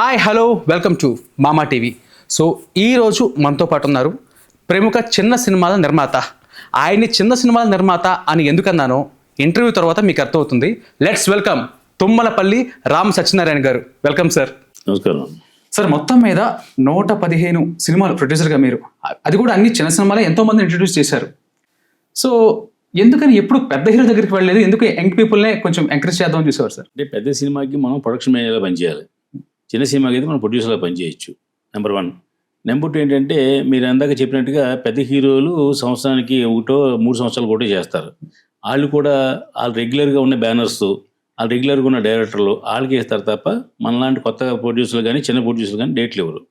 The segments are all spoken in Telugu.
హాయ్ హలో వెల్కమ్ టు మామా టీవీ. సో ఈరోజు మనతో పాటు ఉన్నారు ప్రముఖ చిన్న సినిమాల నిర్మాత. ఆయన్ని చిన్న సినిమాల నిర్మాత అని ఎందుకన్నానో ఇంటర్వ్యూ తర్వాత మీకు అర్థమవుతుంది. లెట్స్ వెల్కమ్ తుమ్మలపల్లి రామ్ సత్యనారాయణ గారు. Welcome sir. నమస్కారం సార్, మొత్తం మీద 115 సినిమాలు ప్రొడ్యూసర్గా మీరు, అది కూడా అన్ని చిన్న సినిమాలే ఎంతో మంది ఇంట్రడ్యూస్ చేశారు. సో ఎందుకని ఎప్పుడు పెద్ద హీరో దగ్గరికి వెళ్ళలేదు? ఎందుకు యంగ్ పీపుల్నే కొంచెం ఎంకరేజ్ చేద్దామని చూసేవారు సార్? అంటే పెద్ద సినిమాకి మనం ప్రొడక్షన్ మేనేజర్గా పనిచేయాలి, చిన్న సినిమాకి అయితే మనం ప్రొడ్యూసర్గా పనిచేయచ్చు. నెంబర్ 1. నెంబర్ 2 ఏంటంటే మీరు అందాక చెప్పినట్టుగా పెద్ద హీరోలు సంవత్సరానికి 3 సంవత్సరాలు ఒకటో చేస్తారు. వాళ్ళు కూడా వాళ్ళు రెగ్యులర్గా ఉన్న బ్యానర్స్, వాళ్ళు రెగ్యులర్గా ఉన్న డైరెక్టర్లు వాళ్ళకి ఇస్తారు తప్ప మనలాంటి కొత్త ప్రొడ్యూసర్లు కానీ చిన్న ప్రొడ్యూసర్లు కానీ డేట్లు ఇవ్వరు.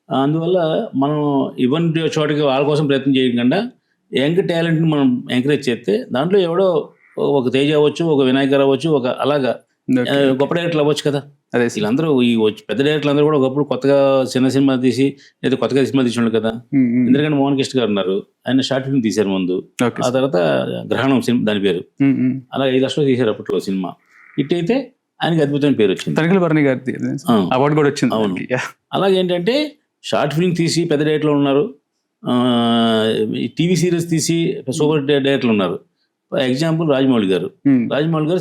అందువల్ల మనం ఇవన్నీ చోటకి వాళ్ళ కోసం ప్రయత్నం చేయకుండా యంగ్ టాలెంట్ని మనం ఎంకరేజ్ చేస్తే దాంట్లో ఎవడో ఒక తేజ అవ్వచ్చు, ఒక వినాయకర్ అవ్వచ్చు, ఒక అలాగా గొప్ప డైరెక్టర్లు అవ్వచ్చు కదా. అదే వీళ్ళందరూ ఈ పెద్ద డైరెక్టర్లు అందరూ కూడా ఒకప్పుడు కొత్తగా చిన్న సినిమా తీసి లేదా కొత్తగా సినిమా తీసి కదా. ఎందుకంటే మోహన్ కృష్ణ గారు ఉన్నారు, ఆయన షార్ట్ ఫిల్మ్ తీశారు ముందు. ఆ తర్వాత గ్రహణం సినిమా దాని పేరు, అలా 5 లక్షలు తీశారు అప్పట్లో సినిమా. హిట్ అయితే ఆయనకి అద్భుతమైన పేరు వచ్చింది, తనిఖీల భరణి గారి అవార్డు కూడా వచ్చింది. అవును. అలాగే ఏంటంటే షార్ట్ ఫిల్మ్ తీసి పెద్ద డైరెక్టర్లు ఉన్నారు, టీవీ సీరీస్ తీసి సూపర్ డైరెక్టర్లు ఉన్నారు. ఎగ్జాంపుల్ రాజమౌళి గారు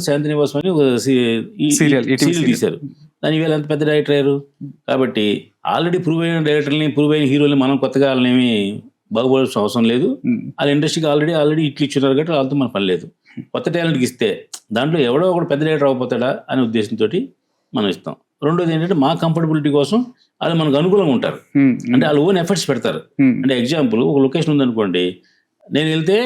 శాంతి నివాసం అని ఒక సీరియల్ తీశారు. దాని వేళ ఎంత పెద్ద డైరెక్టర్ అయ్యారు. కాబట్టి ఆల్రెడీ ప్రూవ్ అయిన డైరెక్టర్ని, ప్రూవ్ అయిన హీరోని మనం కొత్తగా వాళ్ళనేమి బాగుపడాల్సిన అవసరం లేదు. వాళ్ళ ఇండస్ట్రీకి ఆల్రెడీ ఇట్లు ఇచ్చున్నారు కాబట్టి వాళ్ళతో మన పని లేదు. కొత్త టాలెంట్కి ఇస్తే దాంట్లో ఎవడో ఒకడు పెద్ద డైరెక్టర్ అవ్వకపోతాడా అనే ఉద్దేశంతో మనం ఇస్తాం. రెండోది ఏంటంటే మా కంఫర్టబిలిటీ కోసం వాళ్ళు మనకు అనుకూలంగా ఉంటారు, అంటే వాళ్ళు ఓన్ ఎఫర్ట్స్ పెడతారు. అంటే ఎగ్జాంపుల్ ఒక లొకేషన్ ఉందనుకోండి, నేను వెళ్తే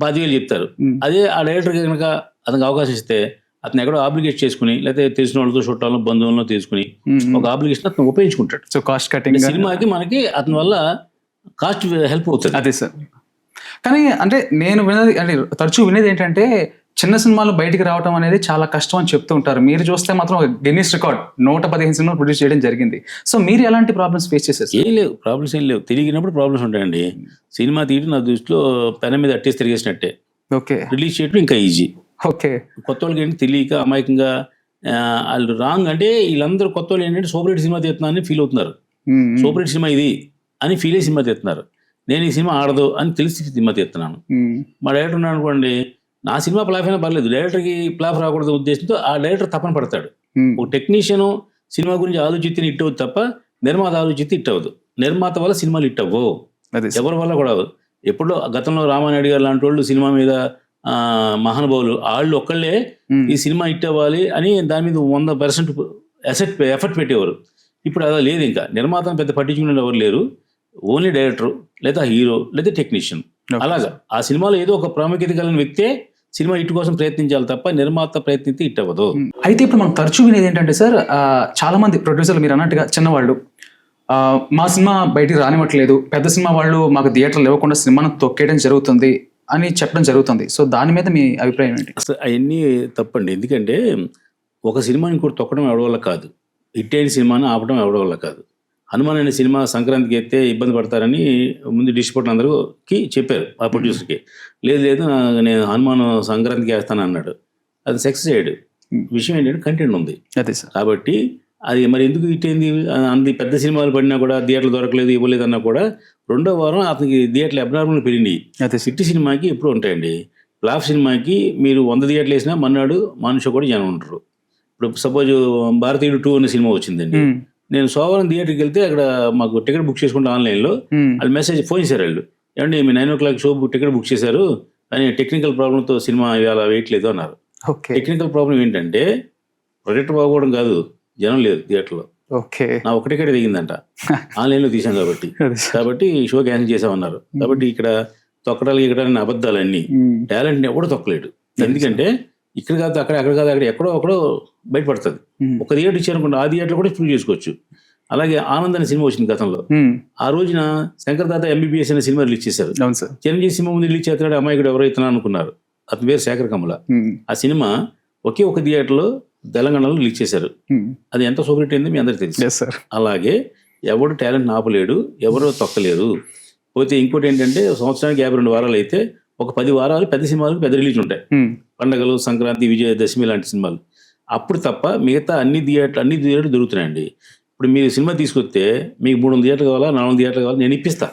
10,000 చెప్తారు. అదే ఆ డైరెక్టర్కి కనుక అతనికి అవకాశం ఇస్తే అతను ఎక్కడో ఆబ్లిగేట్ చేసుకుని లేకపోతే తెలిసిన వాళ్ళతో చుట్టాలను బంధువులను తీసుకుని ఒక ఆబ్లిగేషన్ అతను ఉపయోగించుకుంటాడు. సో కాస్ట్ కటింగ్ సినిమాకి మనకి అతని వల్ల కాస్ట్ హెల్ప్ అవుతుంది. అదే సార్. కానీ అంటే నేను తరచూ వినేది ఏంటంటే చిన్న సినిమాలు బయటికి రావడం అనేది చాలా కష్టం అని చెప్తూ ఉంటారు. మీరు చూస్తే మాత్రం గిన్నిస్ రికార్డ్ 115 సినిమాలు ప్రొడ్యూస్ చేయడం జరిగింది. సో మీరు ఎలాంటి ప్రాబ్లమ్స్ ఫేస్ చేశారు? ఏం లేవు, ప్రాబ్లమ్స్ ఏం లేవు. తిరిగినప్పుడు ప్రాబ్లమ్స్ ఉంటాయండి. సినిమా తీయడం నా దృష్టిలో పెన మీద అట్టేసి తిరిగేసినట్టే. ఓకే. రిలీజ్ చేయడం ఇంకా ఈజీ. ఓకే. కొత్త వాళ్ళకి ఏంటి తెలియక అమాయకంగా వాళ్ళు రాంగ్, అంటే వీళ్ళందరూ కొత్త వాళ్ళు ఏంటంటే సూపర్ హిట్ సినిమా తీస్తున్నారని ఫీల్ అవుతున్నారు. సూపర్ హిట్ సినిమా ఇది అని ఫీల్ అయ్యి సినిమా తీస్తున్నారు. నేను ఈ సినిమా ఆడదు అని తెలిసి సినిమా తీస్తున్నాను. మా డైరెక్టర్ ఉన్నాడు అనుకోండి, నా సినిమా ఫ్లాప్ అయినా పర్లేదు, డైరెక్టర్కి ఫ్లాప్ రాకూడదు ఉద్దేశంతో ఆ డైరెక్టర్ తప్పన పడతాడు. ఒక టెక్నీషియన్ సినిమా గురించి ఆలోచిస్తే హిట్ అవుతుంది తప్ప నిర్మాత ఆలోచిస్తే హిట్ అవ్వదు. నిర్మాత వల్ల సినిమాలు హిట్ అవ్వవు, ఎవరి వల్ల కూడా అవ్వదు. ఎప్పుడో గతంలో రామానాయుడు గారు లాంటి వాళ్ళు సినిమా మీద మహానుభావులు వాళ్ళు ఒక్కళ్ళే ఈ సినిమా హిట్ అవ్వాలి అని దాని మీద 100% ఎఫర్ట్ పెట్టేవారు. ఇప్పుడు అలా లేదు. ఇంకా నిర్మాతను పెద్ద పట్టించుకునే ఎవరు లేరు. ఓన్లీ డైరెక్టర్ లేదా హీరో లేదా టెక్నీషియన్. అలాగా ఆ సినిమాలో ఏదో ఒక ప్రాముఖ్యత కలిగిన వ్యక్తే సినిమా హిట్ కోసం ప్రయత్నించాలి తప్ప నిర్మాత ప్రయత్నిస్తే హిట్ అవ్వదు. అయితే ఇప్పుడు మనం తరచూ వినేది ఏంటంటే సార్, చాలా మంది ప్రొడ్యూసర్లు మీరు అన్నట్టుగా చిన్నవాళ్ళు మా సినిమా బయటికి రానివ్వట్లేదు, పెద్ద సినిమా వాళ్ళు మాకు థియేటర్లు ఇవ్వకుండా సినిమాను తొక్కేయడం జరుగుతుంది అని చెప్పడం జరుగుతుంది. సో దాని మీద మీ అభిప్రాయం ఏంటి? అసలు అవన్నీ తప్పండి. ఎందుకంటే ఒక సినిమాని ఇంకోటి తొక్కడం ఎవరి వల్ల కాదు, హిట్ అయిన సినిమాని ఆపడం ఎవరి వల్ల కాదు. హనుమాన్ అనే సినిమా సంక్రాంతికి అయితే ఇబ్బంది పడతారని ముందు డిస్ట్రిబ్యూటర్ అందరికి చెప్పారు ఆ ప్రొడ్యూసర్కి. లేదు నేను హనుమాన్ సంక్రాంతికి వేస్తాను అన్నాడు. అది సక్సెస్ అయ్యాడు. విషయం ఏంటంటే కంటెంట్ ఉంది. అదే సార్. కాబట్టి అది మరి ఎందుకు హిట్ అయింది? అంది పెద్ద సినిమాలు పడినా కూడా థియేటర్లు దొరకలేదు, ఇవ్వలేదు అన్నా కూడా 2వ వారం అతనికి థియేటర్లు అబ్నార్మల్ పెరిగినాయి. హిట్ సినిమాకి ఎప్పుడు ఉంటాయండి. ఫ్లాప్ సినిమాకి మీరు 100 థియేటర్లు వేసినా మన్నాడు మనుషు కూడా జనం ఉంటారు. ఇప్పుడు సపోజ్ భారతీయుడు 2 అనే సినిమా వచ్చిందండి. నేను సోమవారం థియేటర్కి వెళ్తే అక్కడ మాకు టికెట్ బుక్ చేసుకుంటే ఆన్లైన్లో వాళ్ళు మెసేజ్ ఫోన్ చేశారు. వాళ్ళు ఏమంటే మీ 9 o'clock షో టికెట్ బుక్ చేశారు కానీ టెక్నికల్ ప్రాబ్లంతో సినిమా ఇవాళ వేయట్లేదు అన్నారు. టెక్నికల్ ప్రాబ్లం ఏంటంటే ప్రొజెక్టర్ బాగోవడం కాదు, జనం లేదు థియేటర్లో. నా ఒక టికెట్ దిగిందంట, ఆన్లైన్లో తీసాం కాబట్టి షో క్యాన్సిల్ చేసామన్నారు. కాబట్టి ఇక్కడ తొక్కడాలు ఎక్కడానికి అబద్ధాలన్నీ. టాలెంట్ని ఎవడో తొక్కలేడు. ఎందుకంటే ఇక్కడ కాదు అక్కడ ఎక్కడో ఒకడో బయటపడుతుంది. ఒక థియేటర్ ఇచ్చారనుకోండి, ఆ థియేటర్ కూడా ప్రూవ్ చేసుకోవచ్చు. అలాగే ఆనంద్ అనే సినిమా వచ్చింది గతంలో. ఆ రోజున శంకర్ దాదా MBBS అనే సినిమా రిలీజ్ చేశారు. చిరంజీవి సినిమా ముందు రిలీజ్ చేస్తాడు, అమ్మాయికుడు ఎవరో ఇతను అనుకున్నారు. అతని పేరు శేఖర్ కమల. ఆ సినిమా ఒకే ఒక థియేటర్లో తెలంగాణలో రిలీజ్ చేశారు. అది ఎంత సూపర్ హిట్ అయిందో మీ అందరికి తెలుసు. అలాగే ఎవడు టాలెంట్ ఆపలేడు, ఎవరో తొక్కలేరు. పోతే ఇంకోటి ఏంటంటే సంవత్సరానికి 52 వారాలు అయితే ఒక 10 వారాలు పెద్ద సినిమాలకు పెద్ద రిలీజ్ ఉంటాయి. పండగలు, సంక్రాంతి, విజయదశమి లాంటి సినిమాలు. అప్పుడు తప్ప మిగతా అన్ని థియేటర్లు దొరుకుతున్నాయండి. ఇప్పుడు మీరు సినిమా తీసుకొస్తే మీకు 300 థియేటర్లు కావాలా, 400 థియేటర్లు కావాలా, నేను ఇప్పిస్తా.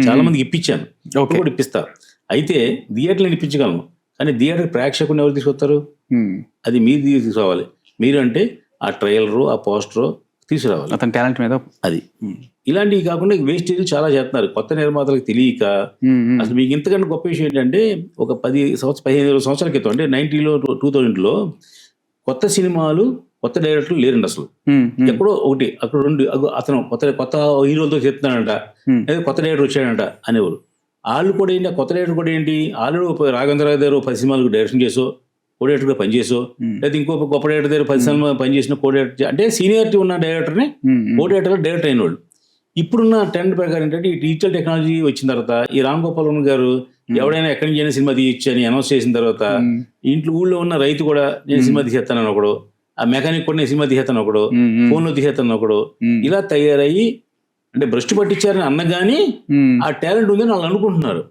చాలా మందికి ఇప్పించాను, ఇప్పుడు కూడా ఇప్పిస్తా. అయితే థియేటర్లు నేను ఇప్పించగలను, కానీ థియేటర్ ప్రేక్షకుని ఎవరు తీసుకొస్తారు? అది మీరు తీసుకోవాలి. మీరు అంటే ఆ ట్రైలరు, ఆ పోస్టరు తీసుకురావాలి, అతని టాలెంట్ మీద. అది ఇలాంటివి కాకుండా వేస్టేజ్ చాలా చేస్తున్నారు కొత్త నిర్మాతలకు తెలియక. అసలు మీకు ఇంతకంటే గొప్ప విషయం ఏంటంటే, ఒక 15 సంవత్సరాల క్రితం, అంటే 90లో 2000లో కొత్త సినిమాలు, కొత్త డైరెక్టర్లు లేరండి అసలు. ఎక్కడో ఒకటి అక్కడ 2 అతను కొత్త హీరోలతో చెప్తున్నాడంట, లేదా కొత్త డైరెక్టర్ వచ్చాడంట అనేవారు. వాళ్ళు కూడా ఏంటి, కొత్త డైరెక్టర్ కూడా ఏంటి, ఆల్రెడీ రాఘవేంద్ర గారు 10 సినిమాలకు డైరెక్షన్ చేసో, కో డైరెక్టర్గా పనిచేసో, లేదా ఇంకో గొప్ప డైరెక్టర్ దగ్గర 10 సినిమాలు పనిచేసిన కో డైరెక్టర్, అంటే సీనియారిటీ ఉన్న డైరెక్టర్ని కో డైరెక్టర్ అయిన వాళ్ళు. ఇప్పుడున్న ట్రెండ్ ప్రకారం ఏంటంటే, ఈ డిజిటల్ టెక్నాలజీ వచ్చిన తర్వాత ఈ రామ్ గోపాల్ వర్మ గారు ఎవడైనా ఎక్కడి నుంచి అయినా సినిమా తీయచ్చు అని అనౌన్స్ చేసిన తర్వాత, ఇంట్లో ఊళ్ళో ఉన్న రైతు కూడా నేను సినిమా తీసేస్తానని ఒకడు, ఆ మెకానిక్ కూడా నేను సినిమా తీసేస్తాను ఒకడు, ఫోన్లో తీసేస్తాను ఒకడు, ఇలా తయారయ్యి అంటే భ్రష్టు పట్టించారని అన్నగాని ఆ టాలెంట్ ఉందని వాళ్ళు అనుకుంటున్నారు.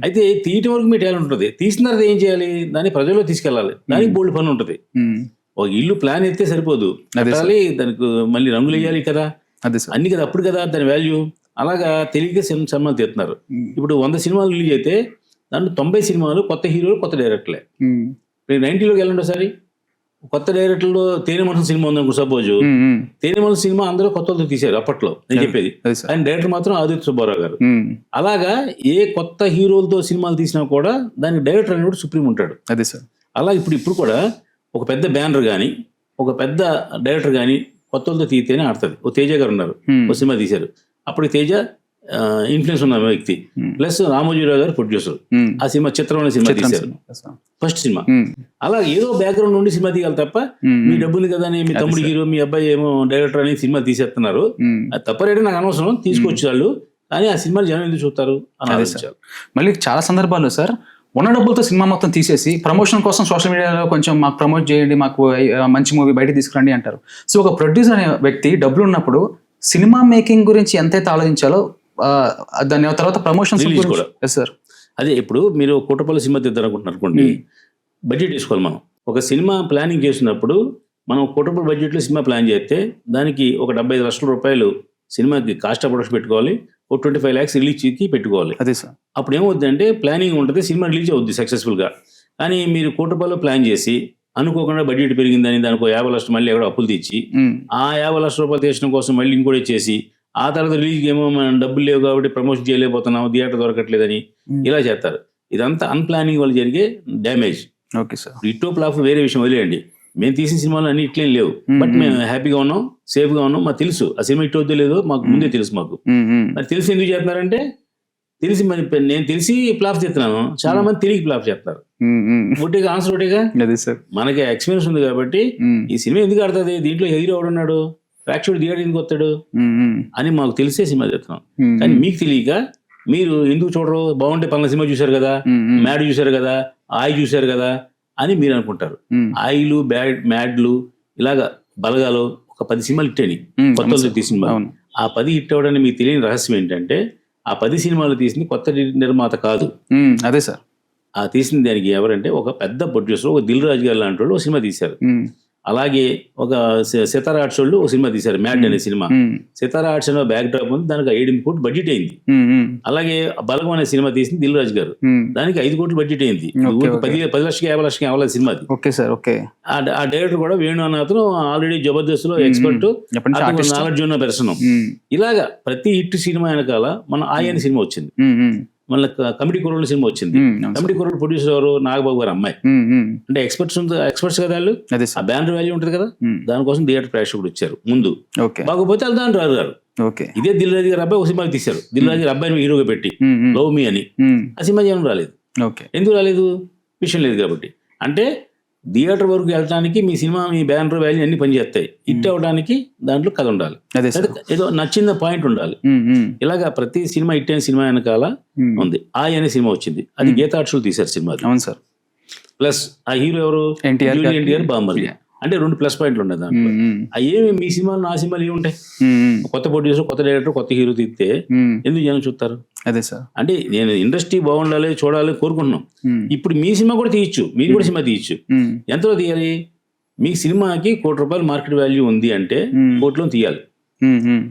అయితే తీయటం వరకు మీ టాలెంట్ ఉంటుంది, తీసిన తర్వాత ఏం చేయాలి, దాన్ని ప్రజల్లో తీసుకెళ్ళాలి, దానికి బోల్డ్ పని ఉంటుంది. ఒక ఇల్లు ప్లాన్ అయితే సరిపోదు, కట్టాలి, దానికి మళ్ళీ రంగులు వేయాలి కదా, అన్ని కదా, అప్పుడు కదా దాని వాల్యూ. అలాగా తెలియక సినిమాలు తీస్తున్నారు. ఇప్పుడు 100 సినిమాలు రిలీజ్ అయితే దాంట్లో 90 సినిమాలు కొత్త హీరోలు, కొత్త డైరెక్టర్లే. 90లోకి వెళ్ళండి ఒకసారి, కొత్త డైరెక్టర్లో తేనె మనసు సినిమా ఉందనుకో, సపోజ్ తేనె మనసు సినిమా అందరూ కొత్తతో తీశారు అప్పట్లో, నేను చెప్పేది. ఆయన డైరెక్టర్ మాత్రం ఆదిత్య సుబ్బారావు గారు. అలాగా ఏ కొత్త హీరోలతో సినిమాలు తీసినా కూడా దానికి డైరెక్టర్ అనేది సుప్రీం ఉంటాడు. అదే సార్. అలా ఇప్పుడు కూడా ఒక పెద్ద బ్యానర్ కానీ, ఒక పెద్ద డైరెక్టర్ కానీ కొత్తలతో తీస్తేనే ఆడుతుంది. ఓ తేజ గారు ఉన్నారు, ఒక సినిమా తీశారు, అప్పుడు తేజ ఇన్ఫ్లుయెన్స్ ఉన్న వ్యక్తి, ప్లస్ రామోజీరావు గారు ప్రొడ్యూసర్. ఆ సినిమా చిత్రం అనే సినిమా తీశారు, ఫస్ట్ సినిమా. అలా ఏదో బ్యాక్గ్రౌండ్ నుండి సినిమా తీయాలి తప్ప, మీ డబ్బు ఉంది కదా అని మీ తమ్ముడు హీరో, మీ అబ్బాయి ఏమో డైరెక్టర్ అని సినిమా తీసేస్తున్నారు. అది తప్పరేటే నాకు అనవసరం, తీసుకొచ్చి వాళ్ళు, కానీ ఆ సినిమాలు జనం ఎందుకు చూస్తారు అని ఆలోచించాలి. మళ్ళీ చాలా సందర్భాల్లో సార్ ఉన్న డబ్బులతో సినిమా మొత్తం తీసేసి ప్రమోషన్ కోసం సోషల్ మీడియాలో కొంచెం మాకు ప్రమోట్ చేయండి, మాకు మంచి మూవీ బయట తీసుకురండి అంటారు. సో ఒక ప్రొడ్యూసర్ అనే వ్యక్తి డబ్బులు ఉన్నప్పుడు సినిమా మేకింగ్ గురించి ఎంతైతే ఆలోచించాలో దాని తర్వాత ప్రమోషన్స్ కూడా. సార్ అదే ఇప్పుడు మీరు కోటపల్లి సినిమా తీద్దాం అనుకుంటున్నారు అనుకోండి, బడ్జెట్ వేసుకోవాలి. మనం ఒక సినిమా ప్లానింగ్ చేసినప్పుడు మనం కోటపల్లి బడ్జెట్లో సినిమా ప్లాన్ చేస్తే దానికి ఒక 75 లక్షల రూపాయలు సినిమాకి కాస్ట్ ఆఫ్ ప్రొడక్షన్ పెట్టుకోవాలి, ఒక 25 lakhs రిలీజ్కి పెట్టుకోవాలి. అదే సార్. అప్పుడు ఏమవుతుందంటే ప్లానింగ్ ఉంటుంది, సినిమా రిలీజ్ అవుద్ది సక్సెస్ఫుల్గా. కానీ మీరు కోటపల్లిలో ప్లాన్ చేసి అనుకోకుండా బడ్జెట్ పెరిగిందని దానికి 50 లక్షలు మళ్ళీ ఎక్కడో అప్పులు తెచ్చి, ఆ 50 లక్షల రూపాయలు తెచ్చడం కోసం మళ్ళీ ఇంకోటి చేసి, ఆ తర్వాత రిలీజ్కి ఏమో మనం డబ్బులు లేవు కాబట్టి ప్రమోషన్ చేయలేకపోతున్నాం, థియేటర్ దొరకట్లేదని ఇలా చేస్తారు. ఇదంతా అన్ప్లానింగ్ వల్ల జరిగే డ్యామేజ్. Okay sir. ఇట్టో ఫ్లాప్ వేరే విషయం వదిలేయండి, మేము తీసిన సినిమాలు అన్ని ఇట్లేం లేవు, బట్ మేము హ్యాపీగా ఉన్నాం, సేఫ్గా ఉన్నాం, మాకు తెలుసు ఆ సినిమా ఇట్ అవుతుందో లేదో మాకు ముందే తెలుసు. మాకు మరి తెలిసి ఎందుకు చేస్తున్నారంటే, తెలిసి మరి నేను తెలిసి ఫ్లాప్ చేస్తున్నాను, చాలా మంది తెలియక ఫ్లాప్ చేస్తారు. ఒకటిగా ఆన్సర్ ఒకటిగా, మనకి ఎక్స్పీరియన్స్ ఉంది కాబట్టి ఈ సినిమా ఎందుకు ఆడుతుంది, దీంట్లో హీరో ఎవడున్నాడు, ప్రేక్షకుడు థియేటర్ ఎందుకు వస్తాడు అని మాకు తెలిసే సినిమా చేస్తున్నాం. కానీ మీకు తెలియక మీరు ఎందుకు చూడరు, బాగుంటే పలానా సినిమా చూశారు కదా, మ్యాడ్ చూశారు కదా, ఆయి చూశారు కదా అని మీరు అనుకుంటారు. ఆయిలు, మ్యాడ్లు, ఇలాగా బలగాలు ఒక 10 సినిమాలు హిట్టని, కొత్త సినిమా. ఆ 10 హిట్ అవ్వడానికి మీకు తెలియని రహస్యం ఏంటంటే, ఆ 10 సినిమాలు తీసింది కొత్త నిర్మాత కాదు. అదే సార్. ఆ తీసిన దానికి ఎవరంటే ఒక పెద్ద ప్రొడ్యూసర్, ఒక దిల్ రాజు గారు లాంటి వాళ్ళు ఒక సినిమా తీశారు. అలాగే ఒక సితారా ఆర్ట్స్ వాళ్ళు ఒక సినిమా తీశారు, మ్యాడ్ అనే సినిమా. సితారా ఆర్ట్స్ అనే బ్యాక్ డ్రాప్ ఉంది, దానికి 7 కోట్లు బడ్జెట్ అయింది. అలాగే బలగం అనే సినిమా తీసింది దిల్ రాజు గారు, దానికి 5 కోట్లు బడ్జెట్ అయింది. 10 లక్షలకి 50 లక్షలకి అవ్వలేదు సినిమాది. ఆ డైరెక్టర్ కూడా వేణు అన్న అతను ఆల్రెడీ జబర్దస్త్ లో ఎక్స్పర్ట్, నాగార్జున దర్శనం. ఇలాగా ప్రతి హిట్ సినిమా వెనకాల మన ఆయన సినిమా వచ్చింది, మళ్ళీ కమిటీ కుర్రోళ్ళ సినిమా వచ్చింది. కమిటీ కుర్రోళ్ళు ప్రొడ్యూసర్ ఎవరు, నాగబాబు గారు అమ్మాయి. అంటే ఎక్స్పర్ట్స్ కదా వాళ్ళు, ఆ బ్యానర్ వాల్యూ ఉంటుంది కదా, దానికోసం థియేటర్ ప్రేక్షకుడు వచ్చారు ముందు. బాగోపోతే వాళ్ళు దాని రారు. ఇదే దిల్ రాజు గారు అబ్బాయి ఒక సినిమా తీశారు, దిల్ రాజు గారు అబ్బాయిని హీరోగా పెట్టి లవ్ మీ అని. ఆ సినిమా జనం రాలేదు. ఎందుకు రాలేదు, విషయం లేదు కాబట్టి. అంటే థియేటర్ వరకు వెళ్ళడానికి మీ సినిమా, మీ బ్యానర్ వాల్యూ అన్ని పనిచేస్తాయి. హిట్ అవ్వడానికి దాంట్లో కథ ఉండాలి, ఏదో నచ్చిన పాయింట్ ఉండాలి. ఇలాగా ప్రతి సినిమా హిట్ అయిన సినిమా వెనకాల ఉంది. అనే సినిమా వచ్చింది, అది గీతా ఆర్ట్స్ తీశారు సినిమా. అవును సార్. ప్లస్ ఆ హీరో ఎవరు, ఎన్టీఆర్ బాంబర్. అంటే 2 ప్లస్ పాయింట్లు ఉన్నాయి దాంట్లో. ఏమి మీ సినిమాలు నా సినిమాలు ఏముంటాయి, కొత్త ప్రొడ్యూసర్, కొత్త డైరెక్టర్, కొత్త హీరో తీస్తే ఎందుకు జనం చూస్తారు. అదే సార్. అంటే నేను ఇండస్ట్రీ బాగుండాలి, చూడాలి కోరుకుంటున్నాం. ఇప్పుడు మీ సినిమా కూడా తీయచ్చు, మీరు కూడా సినిమా తీయచ్చు. ఎంతలో తీయాలి, మీ సినిమాకి ₹1 కోటి మార్కెట్ వాల్యూ ఉంది అంటే 1 కోటిలో తీయాలి.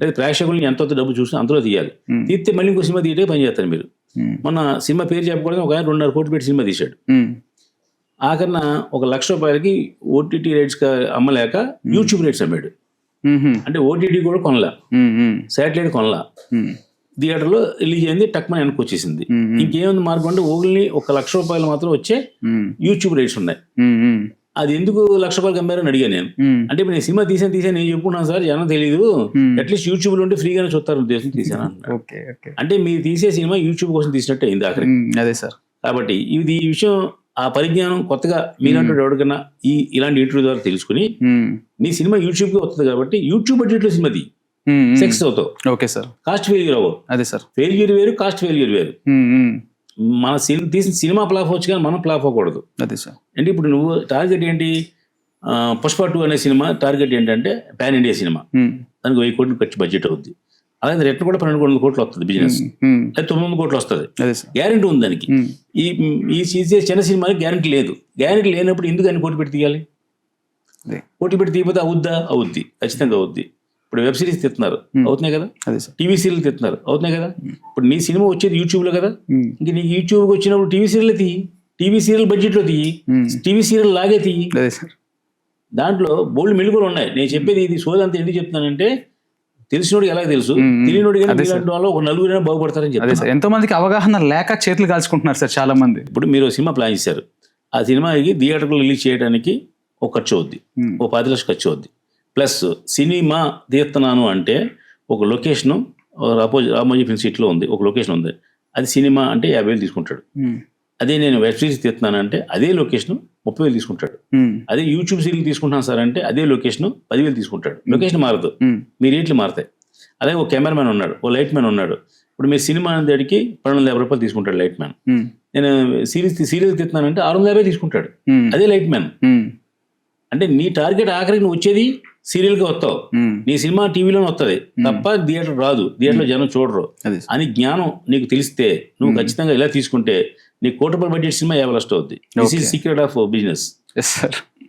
లేదా ప్రేక్షకుల్ని ఎంత డబ్బు చూసినా అంతలో తీయాలి. తీస్తే మళ్ళీ ఇంకో సినిమా తీయటే పని చేస్తారు మీరు. మన సినిమా పేరు చెప్పకూడదు, ఒక ఆయన 2.5 కోట్లు పెట్టి సినిమా తీశాడు. ఆఖరిన ₹1,00,000 ఓటీటీ రైట్స్ అమ్మలేక యూట్యూబ్ రైట్స్ అమ్మాడు. అంటే ఓటీటీ కూడా కొనలా, శాటిలైట్ కొనలా, థియేటర్లో రిలీజ్ అయింది, టక్మని వెనక్కి వచ్చేసింది. ఇంకేముంది మార్గం అంటే ఓన్లీ ₹1,00,000 మాత్రం వచ్చే యూట్యూబ్ రైట్స్ ఉన్నాయి. అది ఎందుకు ₹1,00,000 అమ్మారని అడిగాను నేను. అంటే ఇప్పుడు నేను సినిమా తీసాను నేను చెప్పుకున్నాను సార్, జనం తెలియదు, అట్లీస్ట్ యూట్యూబ్ లో ఉంటే ఫ్రీగానే చూస్తారు ఉద్దేశం తీసాను. అంటే మీరు తీసే సినిమా యూట్యూబ్ కోసం తీసినట్టు అయింది ఆఖరి. అదే సార్. కాబట్టి ఇది ఈ విషయం, ఆ పరిజ్ఞానం కొత్తగా మీరంటూ ఎవరికైనా ఇలాంటి ఇంటర్వ్యూ ద్వారా తెలుసుకుని నీ సినిమా యూట్యూబ్కి వస్తుంది కాబట్టి యూట్యూబ్ బడ్జెట్ లో సినిమా తీ, సక్సెస్ అవుతావు. Okay sir. కాస్ట్ ఫెయిల్యూర్ అవ్వవు. అదే సార్. ఫెయిల్యూర్ వేరు, కాస్ట్ ఫెయిల్యూర్ వేరు. మన తీసిన సినిమా ఫ్లాప్ అవచ్చు కానీ మనం ఫ్లాప్ అవ్వకూడదు. అదే సార్. అంటే ఇప్పుడు నువ్వు టార్గెట్ ఏంటి, పుష్ప 2 అనే సినిమా టార్గెట్ ఏంటంటే పాన్ ఇండియా సినిమా, దానికి 1000 కోట్లు ఖర్చు బడ్జెట్ అవుద్ది. అలాగే రిటర్న్ కూడా 1200 కోట్లు వస్తుంది బిజినెస్, అది 900 కోట్లు వస్తుంది, గ్యారెంటీ ఉంది దానికి. ఈ చిన్న సినిమాకి గ్యారెంటీ లేదు. గ్యారెంటీ లేనప్పుడు ఎందుకు అన్ని కోటి పెట్టి తీయాలి? కోటి పెట్టి తీయకపోతే అవుద్ది, ఖచ్చితంగా అవుద్ది. ఇప్పుడు వెబ్ సిరీస్ తీస్తున్నారు, అవుతున్నాయి కదా, టీవీ సీరియల్ తీస్తున్నారు, అవుతున్నాయి కదా. ఇప్పుడు నీ సినిమా వచ్చేది యూట్యూబ్ లో కదా, ఇంక నీకు యూట్యూబ్కి వచ్చినప్పుడు టీవీ సీరియల్ తీయి, టీవీ సీరియల్ బడ్జెట్ లో తీయి, టీవీ సీరియల్ లాగే తీయి. దాంట్లో బోల్డ్ మెలుగులు ఉన్నాయి. నేను చెప్పేది ఇది సోదంతా ఎందుకు చెప్తున్నానంటే, తెలిసినోడికి ఎలా తెలుసు, తెలియనోడికి వల్ల ఒక నలుగురైనా బాగుపడతారని చెప్పారు. ఎంతో మందికి అవగాహన లేక చేతులు కాల్చుకుంటున్నారు సార్ చాలా మంది. ఇప్పుడు మీరు సినిమా ప్లాన్ చేశారు, ఆ సినిమాకి థియేటర్లో రిలీజ్ చేయడానికి ఒక ఖర్చు అవుద్ది, ఓ 10 లక్షలు ఖర్చు అవుద్ది. ప్లస్ సినిమా తీస్తున్నాను అంటే ఒక లొకేషను రామోజీ ఫిల్మ్ సిటీలో ఉంది, ఒక లొకేషన్ ఉంది, అది సినిమా అంటే 50,000 తీసుకుంటాడు. అదే నేను వెబ్ సిరీస్ తీస్తున్నాను అంటే అదే లొకేషన్ 30,000 తీసుకుంటాడు. అదే యూట్యూబ్ సీరియల్ తీసుకుంటున్నాను సార్ అంటే అదే లొకేషన్ 10,000 తీసుకుంటాడు. లొకేషన్ మారదు, మీ రేట్లు మారుతాయి. అలాగే ఒక కెమెరామెన్ ఉన్నాడు, ఓ లైట్ మ్యాన్ ఉన్నాడు. ఇప్పుడు మీరు సినిమా అనేటికి ₹250 తీసుకుంటాడు లైట్ మ్యాన్. నేను సీరియల్ తీస్తున్నానంటే 650 తీసుకుంటాడు, అదే లైట్ మ్యాన్. అంటే నీ టార్గెట్ ఆఖరికి నువ్వు వచ్చేది సీరియల్కి వస్తావు, నీ సినిమా టీవీలోనే వస్తుంది తప్ప థియేటర్ రాదు, థియేటర్లో జనం చూడరు అని జ్ఞానం నీకు తెలిస్తే నువ్వు ఖచ్చితంగా ఇలా తీసుకుంటే నీ ₹1,00,00,000 బడ్జెట్ సినిమా 50 లక్షలు అవుద్ది. This is secret of business.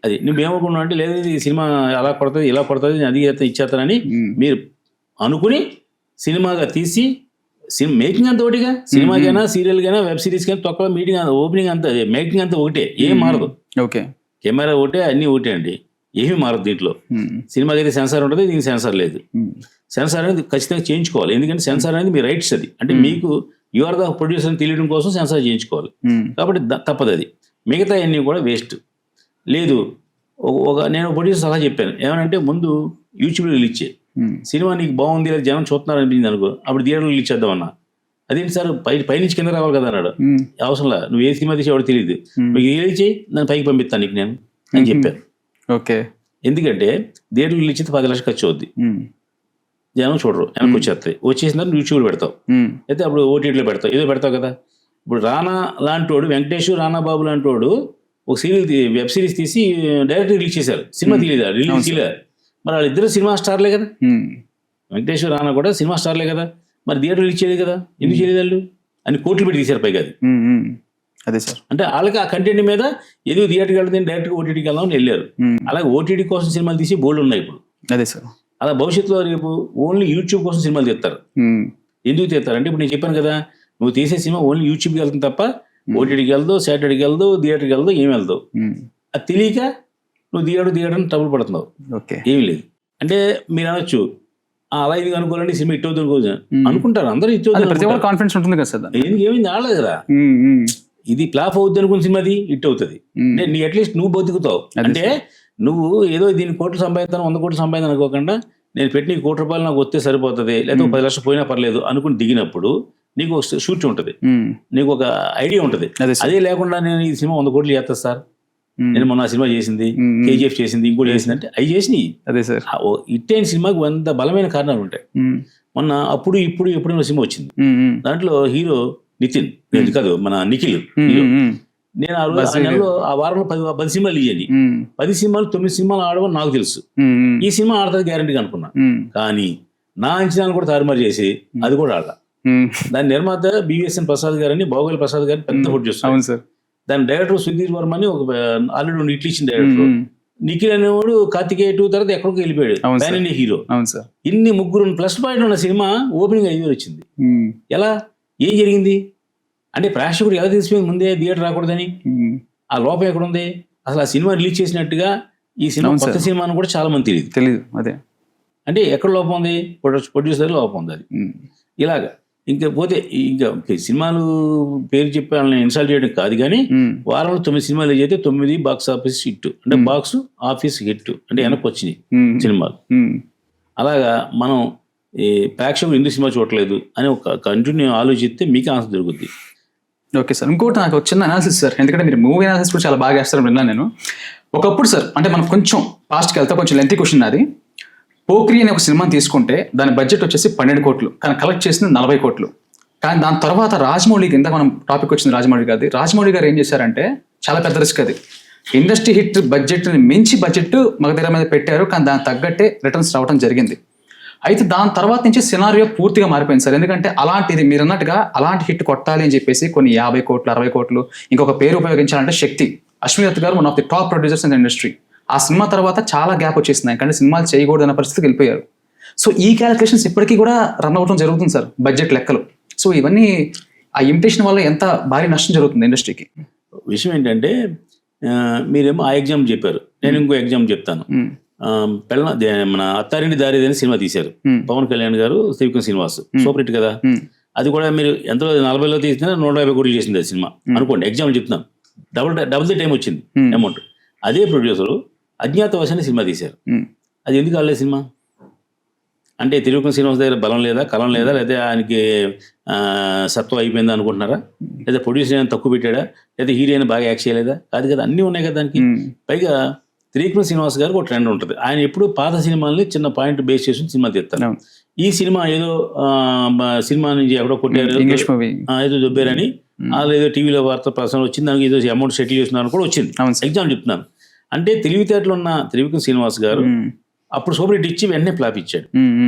అది నువ్వేమనుకున్నావు అంటే లేదు ఈ సినిమా అలా కొడుతుంది ఇలా కొడుతుంది అది ఇచ్చేస్తానని మీరు అనుకుని సినిమాగా తీసి మేకింగ్ అంతా ఒకటిగా, సినిమాకైనా సీరియల్కైనా వెబ్ సిరీస్కైనా తొక్క మీటింగ్ ఓపెనింగ్ అంతా మేకింగ్ అంతా ఒకటే, ఏం మారదు. ఓకే, కెమెరా ఒకటే, అన్నీ ఒకటే అండి, ఏమీ మారదు దీంట్లో. సినిమాకి అయితే సెన్సార్ ఉంటుంది, దీనికి సెన్సార్ లేదు. సెన్సార్ అనేది ఖచ్చితంగా చేయించుకోవాలి, ఎందుకంటే సెన్సార్ అనేది మీ రైట్స్. అది అంటే మీకు యు ఆర్ ద ప్రొడ్యూసర్ అని తెలియడం కోసం సెన్సార్ చేయించుకోవాలి. కాబట్టి తప్పదు అది. మిగతా అన్నీ కూడా వేస్ట్. లేదు నేను ప్రొడ్యూసర్ సలహా చెప్పాను, ఏమనంటే ముందు యూట్యూబ్లో రిలీజ్ చేయి, సినిమా నీకు బాగుంది లేదా జనం చూస్తున్నారు అనిపించింది అనుకో, అప్పుడు థియేటర్లో రిలీజ్ చేద్దామన్నా. అదేంటి సార్ పైనుంచి కింద రావాలి కదా అన్నాడు. అవసరంలా, నువ్వు ఏ సినిమా తీసి ఎవరు తెలియదు, నువ్వు రిలీజ్ చేయి, దాన్ని పైకి పంపిస్తాను నీకు నేను అని చెప్పాను. ఓకే, ఎందుకంటే థియేటర్లో రిలీజ్ చేస్తే 10 లక్షలు ఖర్చు అవుద్ది, జనం చూడరు, వెనక్కి వచ్చేస్తాయి. వచ్చేసిన తర్వాత యూట్యూబ్లో పెడతావు, అయితే అప్పుడు ఓటీటీలో పెడతావు, ఏదో పెడతావు కదా. ఇప్పుడు రానా లాంటోడు, వెంకటేష్ రానా బాబు లాంటోడు ఒక సీరియల్ వెబ్ సిరీస్ తీసి డైరెక్ట్ రిలీజ్ చేశారు, సినిమా తీయలేదు, రిలీజ్ చేయలేదు. మరి వాళ్ళిద్దరు సినిమా స్టార్లే కదా, వెంకటేష్ రానా కూడా సినిమా స్టార్లే కదా, మరి థియేటర్ రిలీజ్ చేయలేదు కదా, ఎందుకు చేయలేదు వాళ్ళు అని కోట్లు పెట్టి తీశారు పైగా. అది అదే సార్. అంటే వాళ్ళకి ఆ కంటెంట్ మీద ఏదో థియేటర్కి వెళ్తే డైరెక్ట్గా ఓటీటీకి వెళ్దామని వెళ్ళారు. అలాగే ఓటీటీ కోసం సినిమాలు తీసి బోల్డ్ ఉన్నాయి ఇప్పుడు. అదే సార్. అలా భవిష్యత్తులో రేపు ఓన్లీ యూట్యూబ్ కోసం సినిమాలు తీస్తారు. ఎందుకు తీస్తారు అంటే ఇప్పుడు నేను చెప్పాను కదా, నువ్వు తీసే సినిమా ఓన్లీ యూట్యూబ్కి వెళ్తుంది తప్ప ఓటీటీకి వెళ్దావు, శాటిలైట్కి వెళ్దావు, థియేటర్కి వెళ్దావు, ఏమి వెళ్దావు. అది తెలియక నువ్వు థియేటర్ ట్రబుల్ పడుతున్నావు. ఏమీ లేదు. అంటే మీరు అనొచ్చు అలా ఇది అనుకోవాలంటే సినిమా ఇట్ అవుతుంది అనుకుంటారు అందరూ, ఇట్ అవుతుంది, కాన్ఫిడెన్స్ ఉంటుంది కదా సార్. ఏమైంది ఆడలేదు కదా, ఇది ఫ్లాప్ అవుద్ది అనుకున్న సినిమాది హిట్ అవుతుంది. అంటే నీ అట్లీస్ట్ నువ్వు బతుకుతావు. అంటే నువ్వు ఏదో దీన్ని కోట్లు సంపాదిస్తాను 100 కోట్లు సంపాదించాను అనుకోకుండా, నేను పెట్టిన ₹1,00,00,000 నాకు వస్తే సరిపోతుంది, లేదా 10 లక్షలు పోయినా పర్లేదు అనుకుని దిగినప్పుడు నీకు ఒక షూట్ ఉంటుంది, నీకు ఒక ఐడియా ఉంటుంది. అదే లేకుండా నేను ఈ సినిమా 100 కోట్లు చేస్తా సార్, నేను మొన్న సినిమా చేసింది, KGF చేసింది, ఇంకోటి చేసింది అంటే అవి చేసినాయి. అదే సార్. హిట్ అయిన సినిమాకి 100 బలమైన కారణాలు ఉంటాయి. మొన్న అప్పుడు ఇప్పుడు ఎప్పుడైనా సినిమా వచ్చింది, దాంట్లో హీరో నితిన్ కాదు మన నిఖిల్ హీరో. నేను ఆ నెలలో ఆ వారంలో 10 సినిమాలు ఇయ్యండి, 10 సినిమాలు 9 సినిమాలు ఆడమని నాకు తెలుసు, ఈ సినిమా ఆడుతుంది గ్యారంటీగా అనుకున్నా. కానీ నా అంచనాలు కూడా తారుమారు చేసి అది కూడా ఆడ. దాని నిర్మాత BVSN ప్రసాద్ గారని, బాగోలి ప్రసాద్ గారిని పెద్ద ప్రొడ్యూసర్. దాని డైరెక్టర్ సుధీర్ వర్మ అని ఒక ఆల్రెడీ 2 హిట్లు ఇచ్చిన డైరెక్టర్, నిఖిల్ అనేవాడు కార్తికేయ 2 తర్వాత ఎక్కడికి వెళ్ళిపోయాడు, అవును పాన్ సార్. India hero. అవును సార్. ఇన్ని ముగ్గురు ప్లస్ పాయింట్ ఉన్న సినిమా ఓపెనింగ్ 5,000 వచ్చింది. ఎలా, ఏం జరిగింది అంటే ప్రేక్షకుడు ఎలా తెలిసిపోయింది ముందే థియేటర్ రాకూడదని? ఆ లోపం ఎక్కడ ఉంది? అసలు ఆ సినిమా రిలీజ్ చేసినట్టుగా ఈ సినిమా అవును కొత్త సార్. సినిమా అని కూడా చాలా మంది తెలియదు. తెలీదు. అదే అంటే ఎక్కడ లోపం ఉంది? ప్రొడ్యూసర్ లోపం ఉంది. అది ఇలాగా ఇంకా పోతే ఇంకా సినిమాలు పేరు చెప్పి వాళ్ళని ఇన్స్టాల్ చేయడం కాదు కానీ వారంలో 9 సినిమాలు అయితే 9 బాక్స్ ఆఫీస్ హిట్, అంటే బాక్స్ ఆఫీస్ హిట్ అంటే వెనక్కి వచ్చినాయి సినిమాలు. అలాగా మనం ఈ ప్రేక్షకులు ఎందుకు సినిమా చూడలేదు అని ఒక కంటిన్యూ ఆలోచిస్తే మీకు ఆన్సర్ దొరుకుద్ది. Okay sir. ఇంకోటి నాకు చిన్న అనాలిసిస్ సార్, ఎందుకంటే మీరు మూవీ అనాలిసిస్ కూడా చాలా బాగా చేస్తారని విన్నాను నేను. ఒకప్పుడు సార్ అంటే మనం కొంచెం పాస్ట్కి వెళ్తే కొంచెం లెంతీ క్వశ్చన్ అది. పోక్రి అనే ఒక సినిమాని తీసుకుంటే దాని బడ్జెట్ వచ్చేసి 12 కోట్లు, కానీ కలెక్ట్ చేసింది 40 కోట్లు. కానీ దాని తర్వాత రాజమౌళి కింద మనం టాపిక్ వచ్చింది రాజమౌళి గారి. రాజమౌళి గారు ఏం చేశారంటే చాలా పెద్ద రిస్క్ అది. ఇండస్ట్రీ హిట్ బడ్జెట్ని మించి బడ్జెట్ మగధీర మీద పెట్టారు, కానీ దానికి తగ్గట్టే రిటర్న్స్ రావడం జరిగింది. అయితే దాని తర్వాత నుంచి సినారియో పూర్తిగా మారిపోయింది సార్. ఎందుకంటే అలాంటిది మీరు అన్నట్టుగా అలాంటి హిట్ కొట్టాలి అని చెప్పేసి కొన్ని 50 కోట్లు 60 కోట్లు ఇంకొక పేరు ఉపయోగించాలంటే శక్తి. అశ్విని దత్ గారు one of the top producers in the industry. ఆ సినిమా తర్వాత చాలా గ్యాప్ వచ్చేసింది, ఎందుకంటే సినిమాలు చేయకూడదు అన్న పరిస్థితికి వెళ్ళిపోయారు. సో ఈ క్యాలిక్యులేషన్స్ ఇప్పటికీ కూడా రన్ అవడం జరుగుతుంది సార్, బడ్జెట్ లెక్కలు. సో ఇవన్నీ ఆ ఇమిటేషన్ వల్ల ఎంత భారీ నష్టం జరుగుతుంది ఇండస్ట్రీకి. విషయం ఏంటంటే మీరేమో ఆ ఎగ్జామ్ చెప్పారు, నేను ఇంకో ఎగ్జామ్ చెప్తాను. మన అత్తారింటి దారి అనే సినిమా తీశారు పవన్ కళ్యాణ్ గారు, శ్రీవిక్రమ్ శ్రీనివాస్, సూపర్ హిట్ కదా. అది కూడా మీరు ఎంతో 40లో తీసినా 150 కోట్లు చేసింది అది సినిమా అనుకోండి, ఎగ్జాంపుల్ చెప్తున్నాను. డబుల్ ది టైం వచ్చింది అమౌంట్. అదే ప్రొడ్యూసరు అజ్ఞాతవాసి అనే సినిమా తీశారు. అది ఎందుకు ఆడలేదు సినిమా అంటే త్రివిక్రమ్ శ్రీనివాస్ దగ్గర బలం లేదా, కలం లేదా, లేదా ఆయనకి సత్వం అయిపోయిందా అనుకుంటున్నారా? లేదా ప్రొడ్యూసర్ అయినా తక్కువ పెట్టాడా, లేదా హీరోయిన్ బాగా యాక్ట్ చేయలేదా? కాదు కదా, అన్నీ ఉన్నాయి కదా దానికి. పైగా త్రివిక్రమ్ శ్రీనివాస్ గారికి ఒక ట్రెండ్ ఉంటుంది, ఆయన ఎప్పుడు పాత సినిమాల్ని చిన్న పాయింట్ బేస్ చేసి సినిమా తీస్తారు. ఈ సినిమా ఏదో సినిమా నుంచి ఎవడో కొట్టారు, ఏదో దొబ్బారని వాళ్ళు ఏదో టీవీలో వార్త ప్రసారం వచ్చింది, దానికి ఏదో అమౌంట్ సెటిల్ చేస్తున్నారు కూడా వచ్చింది. ఎగ్జామ్ చెప్తున్నాను. అంటే తెలివితేటలు ఉన్న త్రివిక్రమ్ శ్రీనివాస్ గారు అప్పుడు సూపర్ హిట్ ఇచ్చి వెంటనే ఫ్లాప్ ఇచ్చాడు.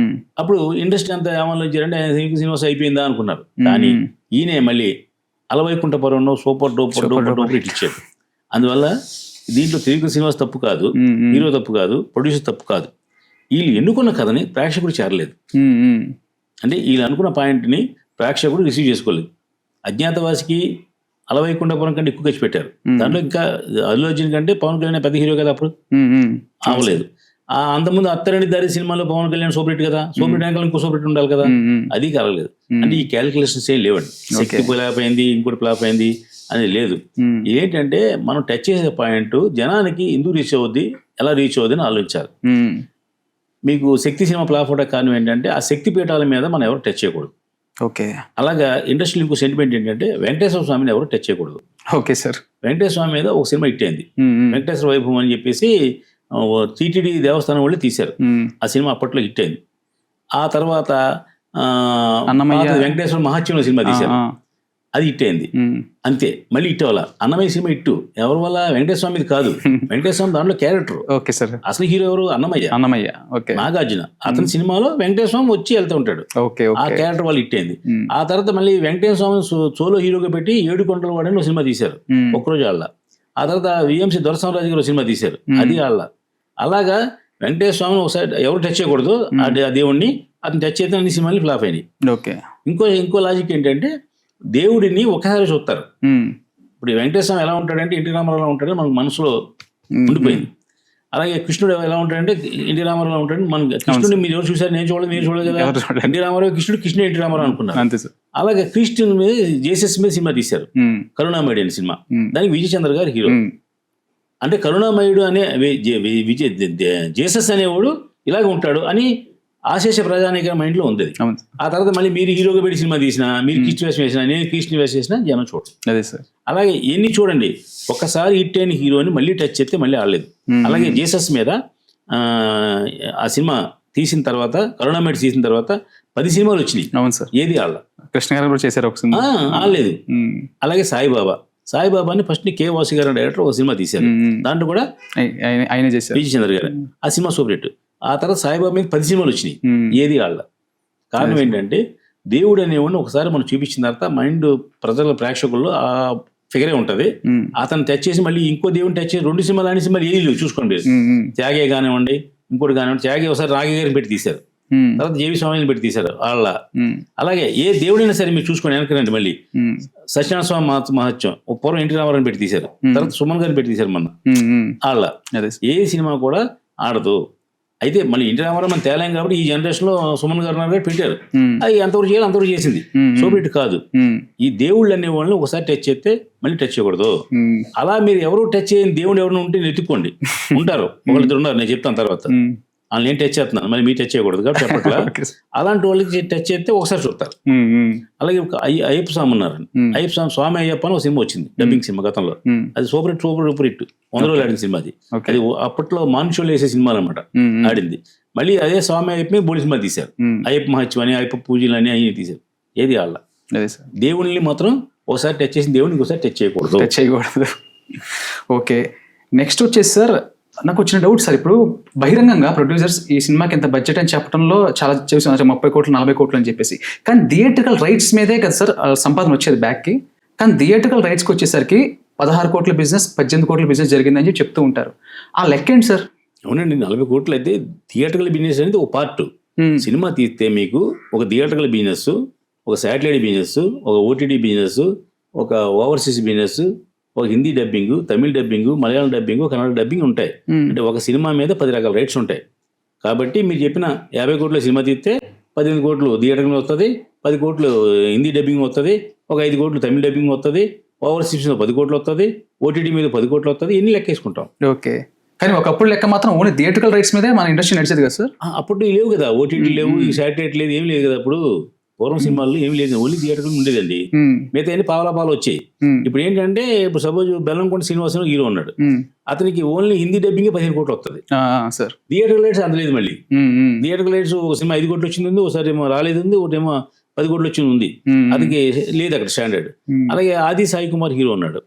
అప్పుడు ఇండస్ట్రీ అంతా ఏమనిచ్చారంటే త్రివిక్రమ్ శ్రీనివాస్ అయిపోయిందా అనుకున్నారు. కానీ ఈయనే మళ్ళీ అలవైకుంఠపురంలో సూపర్ డూపర్ హిట్ ఇచ్చాడు. అందువల్ల దీంట్లో త్రివిక్రమ్ శ్రీనివాస్ తప్పు కాదు, హీరో తప్పు కాదు, ప్రొడ్యూసర్ తప్పు కాదు. వీళ్ళు ఎన్నుకున్న కథని ప్రేక్షకుడు చేరలేదు. అంటే వీళ్ళు అనుకున్న పాయింట్ని ప్రేక్షకుడు రిసీవ్ చేసుకోలేదు. అజ్ఞాతవాసికి అలవైకుంఠపురం కంటే ఎక్కువ ఖర్చు పెట్టారు. దాంట్లో ఇంకా అల్లు అర్జున్ కంటే పవన్ కళ్యాణ్ పెద్ద హీరో కదా, అప్పుడు అవ్వలేదు. అంతకుముందు అత్తారింటి దారి సినిమాలో పవన్ కళ్యాణ్ సూపర్ హిట్ కదా, సూపర్ హిట్ వెనకాల ఇంకో సూపర్ హిట్ ఉండాలి కదా, అది కలగలేదు. అంటే ఈ క్యాలిక్యులేషన్స్ ఏం లేవండి. శక్తి ఫ్లాప్ అయింది, ఇంకోటి ఫ్లాప్ అయింది అనేది లేదు. ఏంటంటే మనం టచ్ చేసే పాయింట్ జనానికి ఎందుకు రీచ్ అవుద్ది, ఎలా రీచ్ అవుద్ది అని ఆలోచించాలి. మీకు శక్తి సినిమా ఫ్లాప్ అవడానికి కారణం ఏంటంటే ఆ శక్తి పీఠాల మీద మనం ఎవరు టచ్ చేయకూడదు. ఓకే. అలాగా ఇండస్ట్రీలో ఇంకో సెంటిమెంట్ ఏంటంటే వెంకటేశ్వర స్వామిని ఎవరు టచ్ చేయకూడదు. Okay sir. వెంకటేశ్వర స్వామి మీద ఒక సినిమా హిట్ అయింది, వెంకటేశ్వర వైభవం అని చెప్పేసి టీటీడీ దేవస్థానం వాళ్ళు తీశారు. ఆ సినిమా అప్పట్లో హిట్ అయింది. ఆ తర్వాత వెంకటేశ్వర మహాత్యంలో సినిమా తీశారు, అది హిట్ అయింది. అంతే, మళ్ళీ హిట్ అవ్వాల. అన్నమయ్య సినిమా హిట్ ఎవరి వల్ల? వెంకటేశ్వర స్వామి కాదు, వెంకటేశ్వర స్వామి దాంట్లో క్యారెక్టర్. Okay sir. అసలు హీరో ఎవరు? అన్నమయ్య. ఓకే. నాగార్జున. అతని సినిమాలో వెంకటేశ్వర స్వామి వచ్చి వెళ్తూ ఉంటాడు. ఆ క్యారెక్టర్ వాళ్ళు హిట్ అయింది. ఆ తర్వాత మళ్ళీ వెంకటేశ్వర స్వామి సోలో హీరోగా పెట్టి 7 కొండల వాడని ఒక సినిమా తీశారు ఒక్కరోజు వాళ్ళ. ఆ తర్వాత విఎంసి దొరసామరాజు గారు సినిమా తీశారు, అది వాళ్ళ. అలాగా వెంకటేశ్వర స్వామిని ఒకసారి ఎవరు టచ్ చేయకూడదు, ఆ దేవుణ్ణి. అతను టచ్ అయితే అన్ని సినిమాలు ఫ్లాప్ అయినాయి. ఓకే. ఇంకో లాజిక్ ఏంటంటే దేవుడిని ఒకసారి చూస్తారు. ఇప్పుడు వెంకటేశ్వర స్వామి ఎలా ఉంటాడంటే ఎన్టీ రామారావు ఉంటాడని మనకు మనసులో ఉండిపోయింది. అలాగే కృష్ణుడు ఎలా ఉంటాడంటే ఎన్టీ రామారావు ఉంటాడు. మన కృష్ణుడిని మీరు ఎవరు చూసారు? నేను చూడలేదు, మీరు చూడలేదు కదా. ఎన్టీ రామారావు కృష్ణుడు ఎన్టీ రామారావు అనుకున్నారు. అలాగే కృష్ణుని మీద జేసస్ మీద సినిమా తీశారు, కరుణామయుడు అనే సినిమా. దానికి విజయ్ చంద్ర గారు హీరో. అంటే కరుణామయుడు అనే జేసస్ అనేవాడు ఇలాగ ఉంటాడు అని ఆశేష ప్రజానిక మైండ్లో ఉంది. ఆ తర్వాత మళ్ళీ మీరు హీరోగా పెట్టి సినిమా తీసినా, మీరు కృష్ణ వేషం వేసినా, నేను కృష్ణ వేషం వేసినా జనం చూడరు. అదే సార్. అలాగే ఎన్ని చూడండి, ఒక్కసారి హిట్ అయిన హీరోని మళ్ళీ టచ్ చేస్తే మళ్ళీ ఆడలేదు. అలాగే జేసస్ మీద ఆ సినిమా తీసిన తర్వాత, కరుణామయుడు తీసిన తర్వాత 10 సినిమాలు వచ్చినాయి. అవును సార్. ఏది ఆడల. కృష్ణ గారు కూడా చేశారు ఒక సినిమా, ఆడలేదు. అలాగే సాయిబాబాని ఫస్ట్ కే వాసు గారు డైరెక్టర్ ఒక సినిమా తీశారు, దాంట్లో కూడా ఆయన చేశారు, విజయ్ చంద్ర గారు. ఆ సినిమా సూపర్ హిట్. ఆ తర్వాత సాయిబాబా మీద 10 సినిమాలు వచ్చినాయి, ఏది ఆడల. కారణం ఏంటంటే దేవుడు అనేవాడిని ఒకసారి మనం చూపించిన తర్వాత మైండ్ ప్రజల ప్రేక్షకుల్లో ఆ ఫిగరే ఉంటుంది. అతను టచ్ చేసి మళ్ళీ ఇంకో దేవుని టచ్ చేసి 2 సినిమాలు అనేసి మళ్ళీ ఏది లేవు చూసుకోండి. త్యాగే కానివ్వండి, ఇంకోటి కానివ్వండి. త్యాగే ఒకసారి రాగే గారిని పెట్టి తీశారు, తర్వాత జేవి స్వామిని పెట్టి తీశారు వాళ్ళ. అలాగే ఏ దేవుడైనా సరే మీరు చూసుకొని వెనకరండి. మళ్ళీ సత్యనారాయణ స్వామి మహత్యం పూర్వం ఎన్టీ రామారావుని పెట్టి తీశారు, తర్వాత సుమన్ గారిని పెట్టి తీశారు మొన్న వాళ్ళ. ఏ సినిమా కూడా ఆడదు. అయితే మళ్ళీ ఎన్టీ రామారావు మనం తేలాం కాబట్టి ఈ జనరేషన్ లో సుమన్ గారు పెట్టారు. అది ఎంతవరకు చేయాలి అంతవరకు చేసింది, సోపెట్ కాదు. ఈ దేవుళ్ళు అనే వాళ్ళని ఒకసారి టచ్ చేస్తే మళ్ళీ టచ్ చేయకూడదు. అలా మీరు ఎవరు టచ్ చేయని దేవుడు ఎవరు ఉంటే నెత్తుక్కోండి, ఉంటారు ఒకళ్ళిద్దరు ఉన్నారు, నేను చెప్తాను తర్వాత. వాళ్ళు నేను టచ్ చేస్తున్నాను, మరి మీరు టచ్ చేయకూడదు కాబట్టి చెప్పట్లా. అలాంటి వాళ్ళకి టచ్ చేస్తే ఒకసారి చూస్తారు. అలాగే అయ్యప్ప స్వామి ఉన్నారండి. అయ్యప్ప స్వామి అయ్యప్ప అని ఒక సినిమా వచ్చింది, డబ్బింగ్ సినిమా గతంలో. అది సూపర్ హిట్ 100 రోజులు ఆడిన సినిమా. అది అప్పట్లో మాన్షోలు వేసే సినిమాలు అనమాట ఆడింది. మళ్ళీ అదే స్వామి అయ్యప్పని బోడి సినిమా తీశారు, అయ్యప్ప మహత్యం అని, అయ్యప్ప పూజలు అని అవి తీశారు. ఏది వాళ్ళ దేవుళ్ళని మాత్రం ఒకసారి టచ్ చేసిన దేవుడిని ఒకసారి టచ్ చేయకూడదు. ఓకే, నెక్స్ట్ వచ్చేసి సార్ నాకు వచ్చిన డౌట్ సార్, ఇప్పుడు బహిరంగంగా ప్రొడ్యూసర్స్ ఈ సినిమాకి ఎంత బడ్జెట్ అని చెప్పడంలో చాలా చేస్తున్నారు, 30 కోట్లు 40 కోట్లు అని చెప్పేసి. కానీ థియేట్రికల్ రైట్స్ మీదే కదా సార్ సంపాదన వచ్చేది బ్యాక్కి. కానీ థియేట్రికల్ రైట్స్కి వచ్చేసరికి 16 కోట్ల బిజినెస్ 18 కోట్ల బిజినెస్ జరిగిందని చెప్పి చెప్తూ ఉంటారు. ఆ లెక్క ఏంటి సార్? అవునండి, 40 కోట్లు అయితే థియేట్రికల్ బిజినెస్ అనేది ఒక పార్ట్. సినిమా తీస్తే మీకు ఒక థియేట్రికల్ బిజినెస్, ఒక శాటిలైట్ బిజినెస్, ఒక ఓటీటీ బిజినెస్, ఒక ఓవర్సీస్ బిజినెస్, ఒక Hindi dubbing, Tamil dubbing, Malayalam dubbing, Kannada dubbing ఉంటాయి. అంటే ఒక సినిమా మీద 10 రకాల రైట్స్ ఉంటాయి. కాబట్టి మీరు చెప్పిన 50 కోట్ల సినిమా తీస్తే 18 కోట్లు థియేటర్ వస్తుంది, 10 కోట్లు హిందీ డబ్బింగ్ వస్తుంది, ఒక 5 కోట్లు తమిళ డబ్బింగ్ వస్తుంది, ఓవర్సీస్ 10 కోట్లు వస్తుంది, ఓటీటీ మీద 10 కోట్లు వస్తుంది. ఇన్ని లెక్కేసుకుంటాం. ఓకే, కానీ ఒకప్పుడు లెక్క మాత్రం ఓన్లీ థియేట్రికల్ రైట్స్ మీదే మన ఇండస్ట్రీ నడిచేది కదా సార్. అప్పుడు లేవు కదా, ఓటీటీ లేవు, ఈ శాటిలైట్ లేదు, ఏం లేదు కదా. అప్పుడు పూర్వం సినిమాల్లో ఏమి లేదు, ఓన్లీ థియేటర్ ఉండేదండి. మిగతా అన్ని పావలా వచ్చాయి. ఇప్పుడు ఏంటంటే, ఇప్పుడు సపోజ్ బెల్లంకొండ శ్రీనివాసరావు హీరో ఉన్నాడు, అతనికి ఓన్లీ హిందీ డబ్బింగ్ 15 కోట్లు వస్తుంది సార్. థియేటర్ లైట్స్ అందలేదు. మళ్ళీ థియేటర్ లైట్స్ ఒక సినిమా 5 కోట్లు వచ్చింది, ఒకసారి ఏమో రాలేదు, ఒకటేమో 10 కోట్లు వచ్చింది ఉంది. అతనికి లేదు అక్కడ స్టాండర్డ్. అలాగే ఆది సాయి కుమార్ హీరో ఉన్నాడు.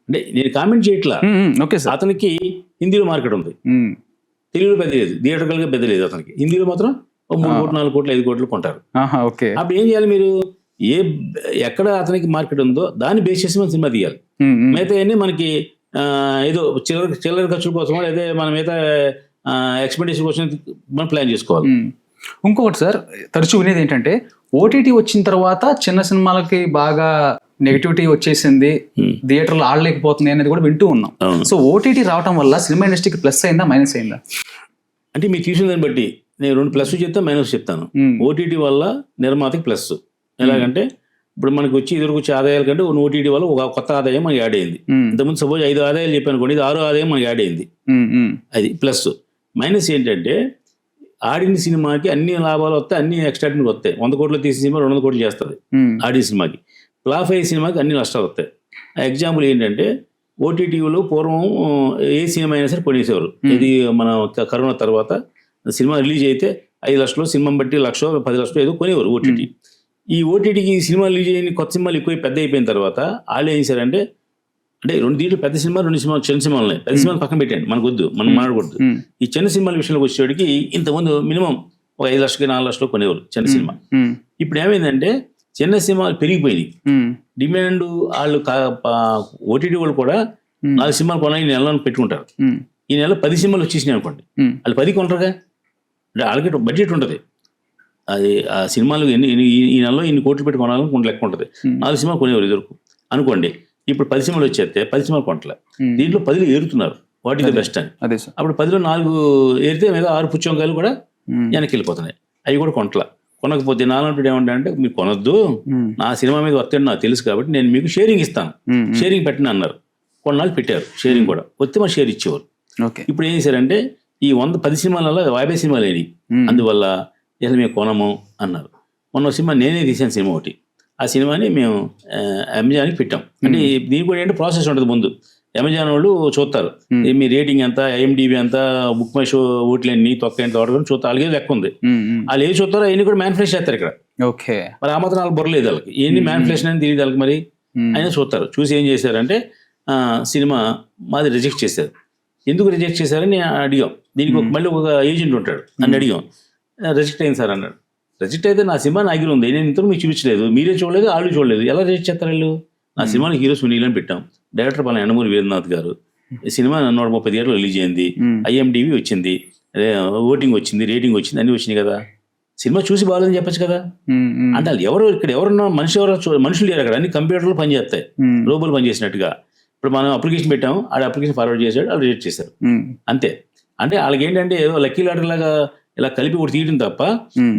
అంటే నేను కామెంట్ చేయట్లా, అతనికి హిందీలో మార్కెట్ ఉంది, తెలుగులో పెద్ద లేదు, థియేటర్గా పెద్ద లేదు. అతనికి హిందీలో మాత్రం 3 కోట్లు 4 కోట్లు 5 కోట్లు కొంటారు. అప్పుడు ఏం చేయాలి మీరు? ఎక్కడ అతనికి మార్కెట్ ఉందో దాన్ని బేస్ చేసి మనం సినిమా తీయాలి. మిగతా అన్ని మనకి ఏదో చిల్లర ఖర్చుల కోసమో లేదా మన మిగతా ఎక్స్పెండిచర్ కోసం మనం ప్లాన్ చేసుకోవాలి. ఇంకొకటి సార్, తరచూ వినేది ఏంటంటే ఓటీటీ వచ్చిన తర్వాత చిన్న సినిమాలకి బాగా నెగిటివిటీ వచ్చేసింది, థియేటర్లో ఆడలేకపోతుంది అనేది కూడా వింటూ ఉన్నాం. సో ఓటీటీ రావడం వల్ల సినిమా ఇండస్ట్రీకి ప్లస్ అయిందా మైనస్ అయిందా? అంటే మీరు చూసిన దాన్ని బట్టి నేను 2 ప్లస్ చెప్తాను, మైనస్ చెప్తాను. ఓటీటీ వల్ల నిర్మాతకి ప్లస్ ఎలాగంటే, ఇప్పుడు మనకి వచ్చే ఆదాయాల కంటే ఓటీటీ వల్ల ఒక కొత్త ఆదాయం మనకి యాడ్ అయింది. ఇంతకుముందు సపోజ్ 5 ఆదాయాలు చెప్పాను అనుకోండి, ఇది 6 ఆదాయం మనకి యాడ్ అయింది. అది ప్లస్. మైనస్ ఏంటంటే, ఆడిన సినిమాకి అన్ని లాభాలు వస్తాయి, అన్ని ఎక్స్ట్రాక్ట్ వస్తాయి. 100 కోట్లు తీసిన సినిమా 200 కోట్లు చేస్తుంది ఆడిన సినిమాకి. ఫ్లాప్ అయ్యే సినిమాకి అన్ని నష్టాలు వస్తాయి. ఎగ్జాంపుల్ ఏంటంటే, ఓటీటీలో పూర్వం ఏ సినిమా అయినా సరే కొనేసేవారు. ఇది మన కరోనా తర్వాత సినిమా రిలీజ్ అయితే 5 లక్షలు, సినిమా బట్టి 1 లక్ష 10 లక్షలు ఏదో కొనేవారు ఓటీటీ. ఈ ఓటీటీకి సినిమా రిలీజ్ అయిన కొత్త సినిమాలు ఎక్కువ పెద్ద అయిపోయిన తర్వాత వాళ్ళు ఏం చేశారంటే, అంటే 2 దీంట్లో పెద్ద సినిమా 2 సినిమాలు చిన్న సినిమాలు ఉన్నాయి. పెద్ద సినిమాలు పక్కన పెట్టండి, మనకు వద్దు, మనం మాట్లాడకూడదు. ఈ చిన్న సినిమాల విషయంలోకి వచ్చేవాడికి ఇంతకుముందు మినిమం ఒక 5 లక్షలకి 4 లక్షలు కొనేవారు చిన్న సినిమా. ఇప్పుడు ఏమైందంటే చిన్న సినిమాలు పెరిగిపోయినాయి, డిమాండ్. వాళ్ళు ఓటీటీ వాళ్ళు కూడా 4 సినిమాలు కొనాలి ఈ నెలలో పెట్టుకుంటారు. ఈ నెల 10 సినిమాలు వచ్చేసినాయి అనుకోండి, వాళ్ళు 10 కొంటారుగా. అంటే వాళ్ళకి బడ్జెట్ ఉంటుంది. అది ఆ సినిమాలు ఈ నెలలో ఇన్ని కోట్లు పెట్టి కొనాలని కొంత లెక్క ఉంటుంది. 4 సినిమాలు కొనేవారు ఎదురుకు అనుకోండి. ఇప్పుడు 10 సినిమాలు వచ్చేస్తే 10 సినిమాలు కొంటలే, దీంట్లో 10లో ఏరుతున్నారు. వాట్ ఈస్ ద బెస్ట్ అని. అప్పుడు 10లో 4 ఏరితే మీద 6 పుచ్చంకాయలు కూడా వెనక్కి వెళ్ళిపోతున్నాయి. అవి కూడా కొంటల. కొనకపోతే నాలంటే ఏమంటే, మీరు కొనొద్దు, నా సినిమా మీద వస్తే నాకు తెలుసు కాబట్టి నేను మీకు షేరింగ్ ఇస్తాను, షేరింగ్ పెట్టిన అన్నారు. కొన్నాళ్ళు పెట్టారు షేరింగ్ కూడా, వస్తే మరి షేర్ ఇచ్చేవారు. ఇప్పుడు ఏం చేశారంటే, ఈ 10 సినిమాలలో 50 సినిమాలు అయినాయి. అందువల్ల అసలు మేము కొనము అన్నారు. మొన్న సినిమా నేనే తీసాను సినిమా ఒకటి. ఆ సినిమాని మేము అమెజాన్కి పెట్టాం. అంటే దీనికి కూడా ఏంటంటే ప్రాసెస్ ఉంటుంది. ముందు అమెజాన్ వాళ్ళు చూస్తారు మీ రేటింగ్ ఎంత, IMDb ఎంత, బుక్ మై షో ఓట్లన్నీ తొక్క ఎంత తోడుకొని చూస్తారు. అలాగే లెక్క ఉంది. వాళ్ళు ఏది చూస్తారో అవన్నీ కూడా మ్యానిఫ్లేషన్ చేస్తారు ఇక్కడ. మరి ఆ మాత్రం వాళ్ళు బొరలేదు వాళ్ళకి, ఏంటి మ్యానిఫ్లేషన్ అని తెలియదు వాళ్ళకి. మరి అయినా చూస్తారు. చూసి ఏం చేశారంటే, సినిమా మాది రిజెక్ట్ చేశారు. ఎందుకు రిజెక్ట్ చేశారని అడిగాం. దీనికి మళ్ళీ ఒక ఏజెంట్ ఉంటాడు, నన్ను అడిగాం. రిజెక్ట్ అయింది సార్ అన్నాడు. రిజెక్ట్ అయితే నా సినిమా నా దగ్గర ఉంది, నేను ఇంతకు మీకు చూపించలేదు, మీరే చూడలేదు, వాళ్ళు చూడలేదు, ఎలా రిజెక్ట్ చేస్తారు వీళ్ళు? ఆ సినిమాలో హీరో సునీల్ అని పెట్టాం. డైరెక్టర్ పలానా యండమూరి వీరనాథ్ గారు. ఈ సినిమా 130 థియేటర్లు రిలీజ్ అయింది. IMDb వచ్చింది, ఓటింగ్ వచ్చింది, రేటింగ్ వచ్చింది, అన్నీ వచ్చినాయి కదా. సినిమా చూసి బాగాలేదని చెప్పచ్చు కదా. అంటే వాళ్ళు ఎవరు ఇక్కడ ఎవరున్నా మనుషులు లేరు అక్కడ, అన్ని కంప్యూటర్లు పనిచేస్తాయి, రోబోలు పనిచేసినట్టుగా. ఇప్పుడు మనం అప్లికేషన్ పెట్టాము, ఆ అప్లికేషన్ ఫార్వర్డ్ చేశాడు, వాళ్ళు రిజెక్ట్ చేశారు, అంతే. అంటే వాళ్ళకి ఏంటంటే ఏదో లక్కీ లాటరీ లాగా ఇలా కలిపి ఒకటి తీయడం తప్ప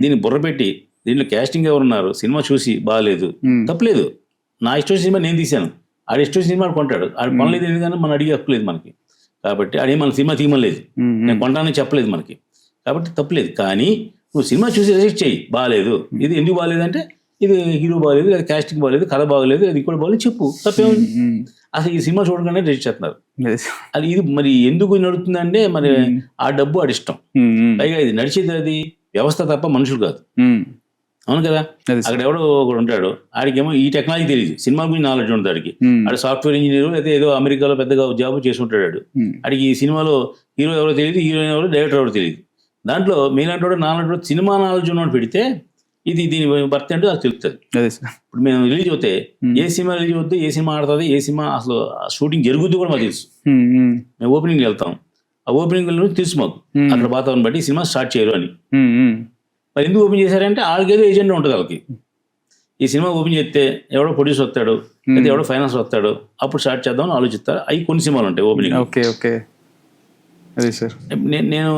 దీన్ని బుర్ర పెట్టి దీంట్లో క్యాస్టింగ్ ఎవరున్నారు, సినిమా చూసి బాగాలేదు, తప్పలేదు. నా ఇష్టం సినిమా నేను తీశాను, ఆడ ఇష్టం సినిమా కొంటాడు, ఆడు కొనలేదు ఎందుకంటే మనం అడిగే హక్కు లేదు మనకి. కాబట్టి ఆడే మన సినిమా తీయమలేదు, నేను కొంటానని చెప్పలేదు మనకి, కాబట్టి తప్పలేదు. కానీ నువ్వు సినిమా చూసి రిజెక్ట్ చేయి, బాగాలేదు, ఇది ఎందుకు బాగాలేదంటే ఇది హీరో బాగాలేదు, అది కాస్టింగ్ బాగాలేదు, కథ బాగాలేదు, అది కూడా బాగాలేదు చెప్పు, తప్పేముంది. అసలు ఈ సినిమా చూడగానే రిజెక్ట్ చేస్తున్నారు. అది ఇది మరి ఎందుకు నడుస్తుందంటే మరి ఆ డబ్బు ఆడి ఇష్టం. పైగా ఇది నడిచేది అది వ్యవస్థ తప్ప మనుషులు కాదు. అవును కదా. అక్కడ ఎవడో ఒకడు ఉంటాడు, ఆడికేమో ఈ టెక్నాలజీ తెలియదు, సినిమా గురించి నాలెడ్జ్ ఉంటుంది ఆడికి. ఆడు సాఫ్ట్వేర్ ఇంజనీర్ అయితే ఏదో అమెరికాలో పెద్దగా జాబ్ చేసుకుంటాడు. ఆడికి ఈ సినిమాలో హీరో ఎవరో తెలియదు, హీరోయిన్ ఎవరో, డైరెక్టర్ ఎవరో తెలియదు. దాంట్లో మీలాంటి నాలెడ్జ్ సినిమా నాలెడ్జ్ ఉన్నవాడు పెడితే ఇది దీని భర్త అంటే అది తెలుస్తుంది. ఇప్పుడు మేము రిలీజ్ అవుతే ఏ సినిమా రిలీజ్ అవుతుంది, ఏ సినిమా ఆడుతుంది, ఏ సినిమా అసలు షూటింగ్ జరుగుద్ది కూడా మాకు తెలుసు. మేము ఓపెనింగ్ వెళ్తాం, ఆ ఓపెనింగ్ తెలుసు మాకు అక్కడ వాతావరణం బట్టి సినిమా స్టార్ట్ చేయరు అని. మరి ఎందుకు ఓపెన్ చేశారంటే వాళ్ళకేదో ఏజెండా ఉంటుంది వాళ్ళకి. ఈ సినిమా ఓపెన్ చేస్తే ఎవడో ప్రొడ్యూసర్ వస్తాడు, లేదా ఎవడో ఫైనాన్స్ వస్తాడు, అప్పుడు స్టార్ట్ చేద్దామని ఆలోచిస్తారు. అవి కొన్ని సినిమాలు ఉంటాయి ఓపెనింగ్. నేను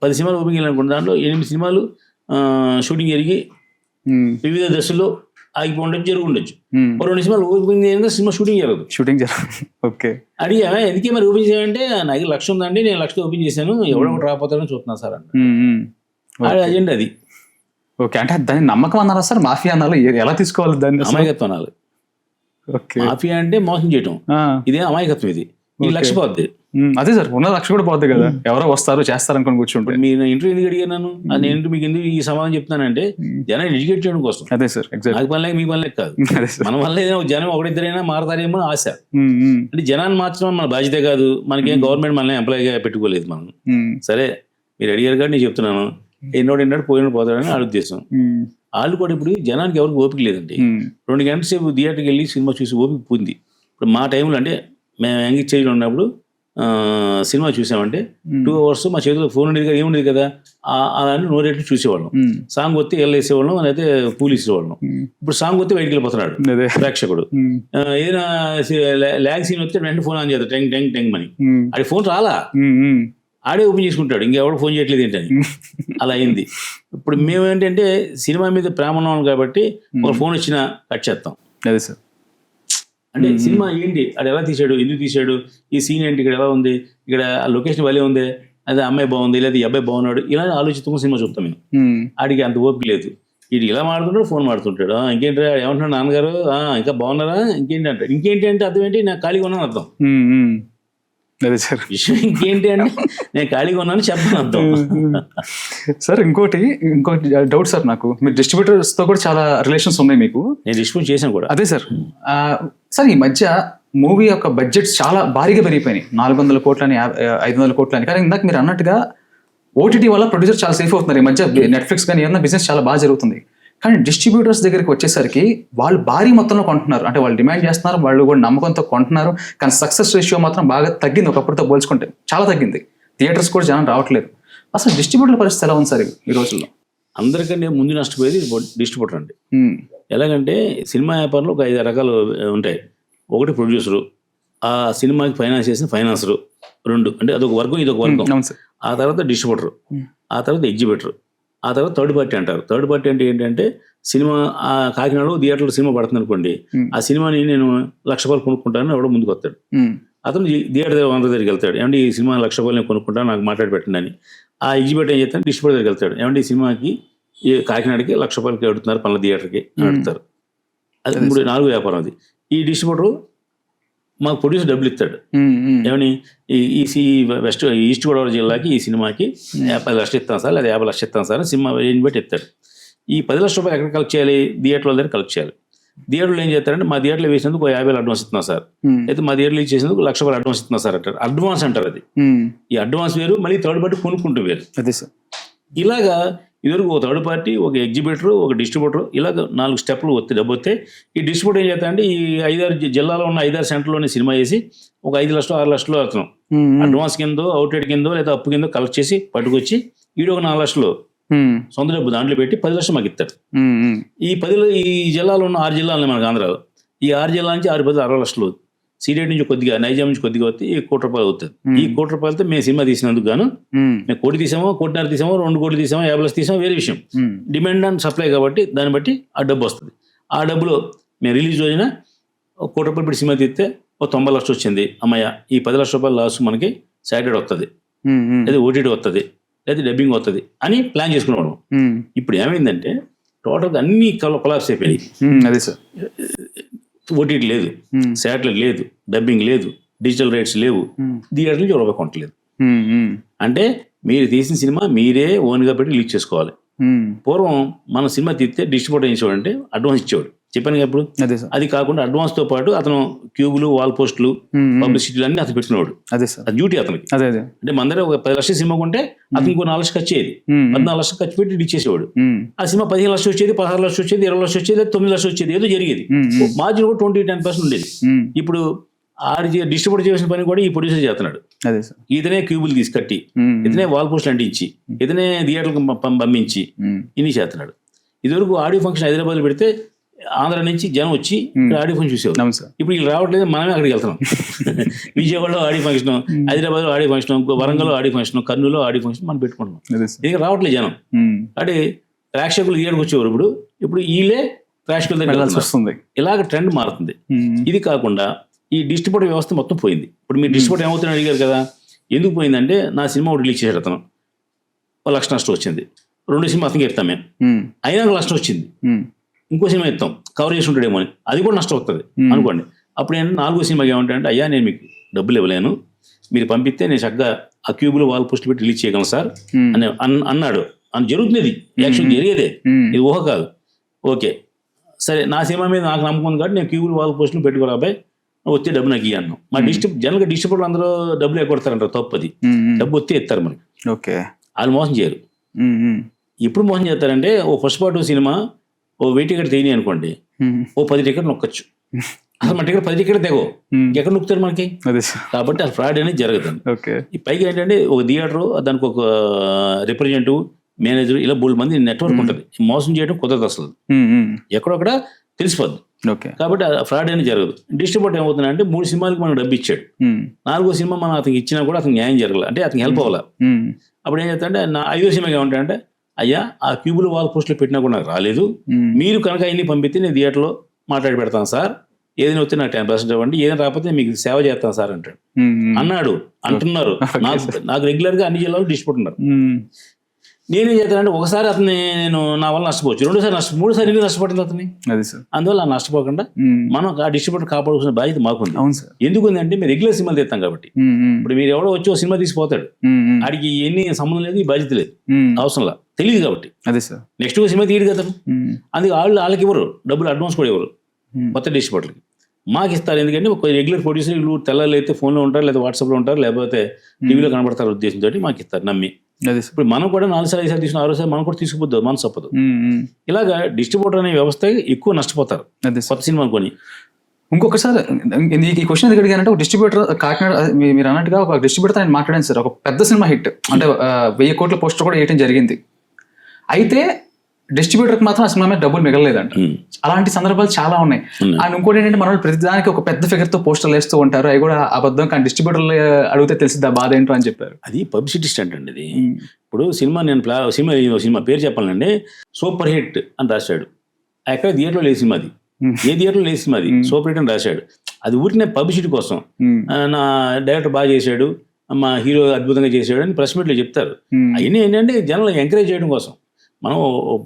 10 సినిమాలు ఓపెనింగ్ వెళ్ళాలనుకుంటున్నాను. దాంట్లో 8 సినిమాలు షూటింగ్ జరిగి వివిధ దశల్లో ఆగిపోండొచ్చు, జరుగుండొచ్చు. 2 సినిమాలు ఓపెనింగ్ చేయాలంటే సినిమా షూటింగ్ జరగదు. అడిగా ఎందుకే మరి ఓపెన్ చేయాలంటే నాకు 1,00,000 ఉందండి, నేను 1,00,000 ఓపెన్ చేశాను, ఎవడో ఒకటి రాకపోతాడని చూస్తున్నా సార్ అంటే అజెండా అది. ఓకే, అంటే దాన్ని నమ్మకం అన్నారా సార్, మాఫియా అనాలి, ఎలా తీసుకోవాలి దాన్ని? అమాయకత్వం అనాలి. మాఫియా అంటే మోసం చేయటం, ఇదే అమాయకత్వం. ఇది ఈ 1,00,000 పోద్ది. అదే సార్, ఉన్న 1,00,000 కూడా పోద్ది కదా, ఎవరో వస్తారు చేస్తారు అనుకుని కూర్చుంటే. మీరు ఇంటర్వ్యూ ఎందుకు అడిగాను నేను, మీకు ఎందుకు ఈ సమాధానం చెప్తానంటే జనాన్ని ఎడ్యుకేట్ చేయడం కోసం. అదే సార్, నాకు పని లేక మీ పని లేక కాదు. మన వల్ల ఏదైనా జనం ఒకరిద్దరైనా మారతారేమో ఆశ. అంటే జనాన్ని మార్చడం మన బాధ్యత కాదు, మనకేం గవర్నమెంట్ మనల్ని ఎంప్లాయీగా పెట్టుకోలేదు మనం. సరే మీరు అడిగారు కాబట్టి నేను చెప్తున్నాను, ఎన్నోడు పోయినోడు పోతాడని వాళ్ళ ఉద్దేశం. వాళ్ళు కూడా ఇప్పుడు జనానికి ఎవరికి ఓపిక లేదండి. 2 గంటల సేపు థియేటర్కి వెళ్ళి సినిమా చూసి ఓపిక పోయింది. ఇప్పుడు మా టైంలో అంటే మేము యంగ్ స్టేజ్లో ఉన్నప్పుడు సినిమా చూసామంటే 2 అవర్స్ మా చేతిలో ఫోన్ ఉండేది కదా, ఏముండేది కదా, అలాంటి నోరేట్లు చూసేవాళ్ళం. సాంగ్ వస్తే ఎల్ వేసేవాళ్ళం, అయితే పూలు ఇసేవాళ్ళం. ఇప్పుడు సాంగ్ వస్తే బయటికి వెళ్ళిపోతున్నాడు ప్రేక్షకుడు. ఏదైనా ల్యాగ్ సీన్ వస్తే వెంటనే ఫోన్ ఆన్ చేస్తాడు, టెంగ్ టెంగ్ టెంగ్ మని. అది ఫోన్ రాలా, ఆడే ఓపెన్ చేసుకుంటాడు, ఇంకెవడు ఫోన్ చేయట్లేదు ఏంటని. అలా అయింది. ఇప్పుడు మేము ఏంటంటే సినిమా మీద ప్రేమ ఉన్నాం కాబట్టి ఒక ఫోన్ వచ్చినా కట్ చేస్తాం. అదే సార్, అంటే సినిమా ఏంటి, అది ఎలా తీసాడు, ఎందుకు తీసాడు, ఈ సీన్ ఏంటి, ఇక్కడ ఎలా ఉంది, ఇక్కడ లొకేషన్ భలే ఉంది, అదే అమ్మాయి బాగుంది, లేదా ఈ అబ్బాయి బాగున్నాడు, ఇలా ఆలోచిస్తూ సినిమా చూస్తాం మేము. ఆడికి అంత ఓపిక లేదు. వీడు ఇలా మాడుతుంటాడు, ఫోన్ మాడుతుంటాడు. ఇంకేంటి ఏమంటున్నాడు నాన్నగారు, ఇంకా బాగున్నారా, ఇంకేంటి అంటాడు. ఇంకేంటి అంటే అర్థం ఏంటి, నాకు ఖాళీగా ఉన్నాను అర్థం. విషయం ఇంకేంటి అంటే నేను ఖాళీగా ఉన్నాను చెప్పను అర్థం. సార్ ఇంకో డౌట్ సార్, నాకు మీరు డిస్ట్రిబ్యూటర్స్ తో కూడా చాలా రిలేషన్స్ ఉన్నాయి మీకు. నేను డిస్ట్రిబ్యూట్ చేశాను కూడా. అదే సార్, సార్ ఈ మధ్య మూవీ యొక్క బడ్జెట్స్ చాలా భారీగా పెరిగిపోయినాయి, 400 కోట్లని 500 కోట్లని. కానీ ఇందాక మీరు అన్నట్టుగా ఓటీటీ వల్ల ప్రొడ్యూసర్ చాలా సేఫ్ అవుతున్నారు ఈ మధ్య. నెట్ఫ్లిక్స్ కానీ ఏమన్నా బిజినెస్ చాలా బాగా జరుగుతుంది. కానీ డిస్ట్రిబ్యూటర్స్ దగ్గరికి వచ్చేసరికి వాళ్ళు భారీ మొత్తంలో కొంటున్నారు, అంటే వాళ్ళు డిమాండ్ చేస్తున్నారు, వాళ్ళు కూడా నమ్మకంతో కొంటున్నారు. కానీ సక్సెస్ రేషియో మాత్రం బాగా తగ్గింది, ఒకప్పటితో పోల్చుకుంటే చాలా తగ్గింది. థియేటర్స్ కూడా జనం రావట్లేదు. అసలు డిస్ట్రిబ్యూటర్ పరిస్థితి ఎలా ఉంది సార్ ఈ రోజుల్లో? అందరికంటే ముందు నష్టపోయేది డిస్ట్రిబ్యూటర్ అండి. ఎలాగంటే సినిమా వ్యాపారంలో ఒక 5 రకాలు ఉంటాయి. ఒకటి ప్రొడ్యూసరు, ఆ సినిమాకి ఫైనాన్స్ చేసిన ఫైనాన్సరు, 2 అంటే అదొక వర్గం, ఇదొక వర్గం. ఆ తర్వాత డిస్ట్రిబ్యూటర్, ఆ తర్వాత ఎగ్జిబిటర్, ఆ తర్వాత థర్డ్ పార్టీ అంటారు. థర్డ్ పార్టీ అంటే ఏంటంటే సినిమా కాకినాడలో థియేటర్లో సినిమా పడుతుంది అనుకోండి, ఆ సినిమాని నేను 1,00,000 రూపాయలు కొనుక్కుంటానని ఎవడో ముందుకు వస్తాడు. అతను థియేటర్ దగ్గర దగ్గరికి వెళ్తాడు, ఏమంటే ఈ సినిమా 1,00,000 రూపాయలు నేను కొనుక్కుంటాను, నాకు మాట్లాడి పెట్టండి అని. ఆ ఎగ్జిబిటర్ ఏం చేస్తాను, డిస్ట్రిబ్యూటర్ దగ్గరికి వెళ్తాడు, ఏమంటే ఈ సినిమాకి ఈ కాకినాడకి 1,00,000 రూపాయలకి అడుగుతున్నారు పలానా థియేటర్కి అని అడుగుతారు. అది 3-4 వ్యాపారం అది. ఈ డిస్ట్రిబ్యూటర్ మాకు ప్రొడ్యూసర్ డబ్బులు ఇస్తాడు, ఏమని ఈ వెస్ట్ ఈస్ట్ గోదావరి జిల్లాకి ఈ సినిమాకి 50 లక్షలు ఇస్తాను సార్, లేదా 50 లక్షలు ఇస్తాను సార్ అని సినిమా రేంజ్ బట్టి ఇస్తాడు. ఈ 10 లక్షల రూపాయలు ఎక్కడ కలెక్ట్ చేయాలి, థియేటర్ల దగ్గర కలెక్ట్ చేయాలి. థియేటర్లో ఏం చేస్తారంటే మా థియేటర్లో వేసినందుకు 50,000 అడ్వాన్స్ ఇస్తున్నా సార్, అయితే మా థియేటర్లో చేసేందుకు 1,00,000 రూపాయలు అడ్వాన్స్ ఇస్తున్నా సార్ అంటారు. అడ్వాన్స్ అంటారు అది. ఈ అడ్వాన్స్ వేరు, మళ్ళీ థర్డ్ పార్టీ కొనుక్కుంటూ వేరు. అదే సార్. ఇలాగా ఇదివరకు ఒక థర్డ్ పార్టీ, ఒక ఎగ్జిబిటర్, ఒక డిస్ట్రిబ్యూటర్, ఇలాగ 4 స్టెప్లు వస్తే డబ్బు వస్తే ఈ డిస్ట్రిబ్యూటర్ ఏం చేస్తాడంటే ఈ 5-6 జిల్లాలో ఉన్న 5-6 సెంటర్లోనే సినిమా వేసి ఒక 5 లక్షలు 6 లక్షలు అతను అడ్వాన్స్ కిందో అవుట్లెట్ కిందో లేదా అప్పు కిందో కలెక్ట్ చేసి పట్టుకొచ్చి వీడు ఒక 4 లక్షలు సొంత డబ్బు దాంట్లో పెట్టి 10 లక్షలు మాకు ఇస్తాడు. ఈ జిల్లాలో ఉన్న 6 జిల్లాలు మనకు ఆంధ్రాలో, ఈ 6 జిల్లాల నుంచి 6 60 లక్షలు సీడెడ్ నుంచి కొద్దిగా, నైజాం నుంచి కొద్దిగా వస్తే ఈ 1 కోటి రూపాయలు అవుతుంది. ఈ 1 కోటి రూపాయలతో మేము సినిమా తీసినందుకు గాను మేము 1 కోటి తీసామో, 1.5 కోటి తీసామో, 2 కోట్లు తీసామో, 50 లక్షలు తీసామో వేరే విషయం. డిమాండ్ అండ్ సప్లై కాబట్టి దాన్ని బట్టి ఆ డబ్బు వస్తుంది. ఆ డబ్బులో మేము రిలీజ్ రోజున 1 కోటి రూపాయలు పెట్టి సినిమా తీస్తే ఒక 90 లక్షలు వచ్చింది. అమ్మయ్య, ఈ 10 లక్షల రూపాయలు లాస్ మనకి సాటర్డే వస్తుంది, లేదా ఓటీటీ వస్తుంది, లేదా డబ్బింగ్ వస్తుంది అని ప్లాన్ చేసుకున్నాడు. ఇప్పుడు ఏమైందంటే టోటల్గా అన్ని కొలాప్స్ అయిపోయాయి. అదే సార్, ఓటీటీ లేదు, శాటిలైట్ లేదు, డబ్బింగ్ లేదు, డిజిటల్ రైట్స్ లేవు, థియేటర్ నుంచి రూపాయి కొనట్లేదు. అంటే మీరు తీసిన సినిమా మీరే ఓన్గా పెట్టి లీక్ చేసుకోవాలి. పూర్వం మన సినిమా తీస్తే డిస్ట్రిబ్యూటర్ ఏం చేసేవాడు అంటే అడ్వాన్స్ ఇచ్చేవాడు, చెప్పాను కదా ఇప్పుడు. అది కాకుండా అడ్వాన్స్ తో పాటు అతను క్యూబులు, వాల్ పోస్టులు, పబ్లిసిటీలు అన్ని అతను పెట్టినవాడు. అది డ్యూటీ అతనికి. అంటే మన దగ్గర ఒక 10 లక్షల సినిమా కొంటే అతనికి 4 లక్షలు ఖర్చు అయ్యేది, 14 లక్షలు ఖర్చు పెట్టి ఇచ్చేసేవాడు. ఆ సినిమా 15 లక్షలు వచ్చేది, 16 లక్షలు వచ్చేది, 20 లక్షలు వచ్చేది, 9 లక్షలు వచ్చేది, ఏదో జరిగేది. మార్జిన్ కూడా 20-10% ఉండేది. ఇప్పుడు డిస్ట్రిబ్యూటర్ చేసిన పని కూడా ఈ ప్రొడ్యూసర్ చేస్తున్నాడు. ఇతనే క్యూబులు తీసుకట్టి, ఇతనే వాల్ పోస్టులు అంటించి, ఇతనే థియేటర్లకు పంపించి ఇన్ని చేస్తున్నాడు. ఇదివరకు ఆడియో ఫంక్షన్ హైదరాబాద్ లో పెడితే ఆంధ్ర నుంచి జనం వచ్చి ఆడియో ఫంక్షన్ చూసేవారు. ఇప్పుడు వీళ్ళు రావట్లేదు, మనమే అక్కడికి వెళ్తున్నాం. విజయవాడలో ఆడియో ఫంక్షన్, హైదరాబాద్ లో ఆడియో ఫంక్షన్, వరంగల్ లో ఆడియో ఫంక్షన్, కర్నూలులో ఆడియో ఫంక్షన్ మనం పెట్టుకుంటున్నాం. ఇది రావట్లేదు జనం. అంటే ప్రేక్షకులు థియేటర్కి వచ్చేవారు, ఇప్పుడు వీళ్ళే ప్రేక్షకుల దగ్గర వస్తుంది. ఇలాగ ట్రెండ్ మారుతుంది. ఇది కాకుండా ఈ డిస్ట్రిబ్యూటర్ వ్యవస్థ మొత్తం పోయింది. ఇప్పుడు మీరు డిస్ట్రిబ్యూటర్ ఏమవుతుందని అడిగారు కదా, ఎందుకు పోయిందంటే నా సినిమా ఒకటి రిలీజ్ చేశాడు అతను, 1 లక్ష నష్టం వచ్చింది. 2 సినిమా అతనికి ఇస్తాం మేము, అయినా 1 లక్షం వచ్చింది. ఇంకో సినిమా ఇస్తాం, కవర్ చేసి ఉంటాడేమో అని, అది కూడా నష్టం వస్తుంది అనుకోండి. అప్పుడు ఏంటంటే 4వ సినిమాకి ఏమంటాడంటే, అయ్యా నేను మీకు డబ్బులు ఇవ్వలేను, మీరు పంపిస్తే నేను చక్కగా ఆ క్యూబులు వాల్ పోస్ట్ పెట్టి రిలీజ్ చేయగలను సార్ అని అన్నాడు. అని జరుగుతుంది, యాక్చువల్ జరిగేదే, ఇది ఊహ కాదు. ఓకే సరే, నా సినిమా మీద నాకు నమ్మకం ఉంది కాబట్టి నేను క్యూబులు వాల్ పోస్టులు పెట్టుకోరా అబ్బాయి, వచ్చే డబ్బు నాకు ఇవ్వను. మా జనరల్గా డిస్ట్రిబ్యూటర్ అందరూ డబ్బులు ఎగ్గొడతారంటారు, తప్పది. డబ్బు వస్తే ఇస్తారు మనకి. ఓకే, వాళ్ళు మోసం చేయరు. ఎప్పుడు మోసం చేస్తారంటే, ఓ ఫస్ట్ పార్ట్ సినిమా ఓ 1000 టికెట్ తీయని అనుకోండి, ఓ 10 టికెట్ నొక్కొచ్చు. అసలు మన టికెట్ 10 టికెట్ తెగో, ఎక్కడ నొక్కుతారు మనకి. కాబట్టి అసలు ఫ్రాడ్ అనేది జరగదు. ఈ పైగా ఏంటంటే ఒక థియేటర్, దానికి ఒక రిప్రజెంటేటివ్, మేనేజర్, ఇలా 3 మంది నెట్వర్క్ ఉంటుంది. మోసం చేయడం కుదరదు అసలు, ఎక్కడొక్కడ తెలిసిపోద్ది. కాబట్టి ఫ్రాడ్ అనేది జరగదు. డిస్ట్రిబ్యూటర్ ఏమవుతుందంటే 3 సినిమాలకి మనకు డబ్బు ఇచ్చాడు, 4వ సినిమా మనం అతనికి ఇచ్చినా కూడా అతనికి న్యాయం జరగలేదు, అంటే అతనికి హెల్ప్ అవ్వాలి. అప్పుడు ఏం చేస్తాడంటే, నా 5వ సినిమాకి ఏమంటాడంటే, అయ్యా ఆ క్యూబులు వాల్ పోస్టులు పెట్టినా కూడా నాకు రాలేదు, మీరు కనుక ఇన్ని పంపిస్తే నేను థియేటర్లో మాట్లాడి పెడతాను సార్, ఏదైనా వస్తే నాకు 10% ఇవ్వండి, ఏదైనా రాకపోతే మీకు సేవ చేస్తాను సార్ అన్నాడు. అంటున్నారు, నాకు రెగ్యులర్గా అన్ని జిల్లాలో డిస్ట్రిబ్యూటర్ ఉన్నారు. నేనేం చేస్తానంటే, ఒకసారి అతన్ని నేను నా వల్ల నష్టపోవచ్చు, 2సారి 3సారి నష్టపడింది అతన్ని. అందువల్ల నష్టపోకుండా మనం ఆ డిస్ట్రిబ్యూటర్ కాపాడుకునే బాధ్యత మాకుంది. ఎందుకుందంటే మేము రెగ్యులర్ సినిమాలు తెస్తాం కాబట్టి. ఇప్పుడు మీరు ఎవడో వచ్చి ఒక సినిమా తీసిపోతాడు, ఆడికి ఎన్ని సంబంధం లేదు, ఈ బాధ్యత లేదు, అవసరంలా, తెలియదు కాబట్టి. నెక్స్ట్ సినిమా తీయడు కదా, అందుకే వాళ్ళకి ఇవ్వరు డబ్బులు, అడ్వాన్స్ కూడా ఇవ్వరు కొత్త డిస్ట్రిబ్యూటర్కి, మాకు ఇస్తారు. ఎందుకంటే ఒక రెగ్యులర్ ప్రొడ్యూసర్ వీళ్ళు తెల్లలైతే ఫోన్లో ఉంటారు, లేదా వాట్సాప్లో ఉంటారు, లేకపోతే టీవీలో కనబడతారు ఉద్దేశంతో మాకు ఇస్తారు నమ్మి. ఇప్పుడు మనం కూడా 4 సార్లు 5 సార్లు తీసుకున్న 6వ సారి మనం కూడా తీసుకుపోద్దు, మనసు తప్పదు. ఇలాగా డిస్ట్రిబ్యూటర్ అనే వ్యవస్థ ఎక్కువ నష్టపోతారు కొత్త సినిమా కొని. ఇంకొకసారి ఈ క్వశ్చన్ ఎందుకు అడిగానంటే, ఒక డిస్ట్రిబ్యూటర్ కాకినాడ, మీరు అన్నట్టుగా ఒక డిస్ట్రిబ్యూటర్ ఆయన మాట్లాడాను సార్, ఒక పెద్ద సినిమా హిట్ అంటే 1000 కోట్ల పోస్టర్ కూడా వేయటం జరిగింది. అయితే డిస్ట్రిబ్యూటర్కి మాత్రం ఆ సినిమా మీద డబ్బులు మిగలలేదంట. అలాంటి సందర్భాలు చాలా ఉన్నాయి. అండ్ ఇంకోటి ఏంటంటే, మన ప్రతిదానికి ఒక పెద్ద ఫిగర్తో పోస్టర్లు వేస్తూ ఉంటారు, అవి కూడా అబద్ధం, కానీ డిస్ట్రిబ్యూటర్లు అడిగితే తెలిసింది ఆ బాధ ఏంటో అని చెప్పారు. అది పబ్లిసిటీ స్టంట్ అండి అది. ఇప్పుడు సినిమా నేను సినిమా పేరు చెప్పాలండి, సూపర్ హిట్ అని రాశాడు, ఎక్కడ థియేటర్లో లేదు సినిమా, అది ఏ థియేటర్లో లేదు సినిమా, అది సూపర్ హిట్ అని రాశాడు. అది ఊరినే పబ్లిసిటీ కోసం, నా డైరెక్టర్ బాగా చేశాడు, మా హీరో అద్భుతంగా చేశాడు అని ప్రెస్ మీట్లో చెప్తారు. అవన్నీ ఏంటంటే జనాలు ఎంకరేజ్ చేయడం కోసం. మనం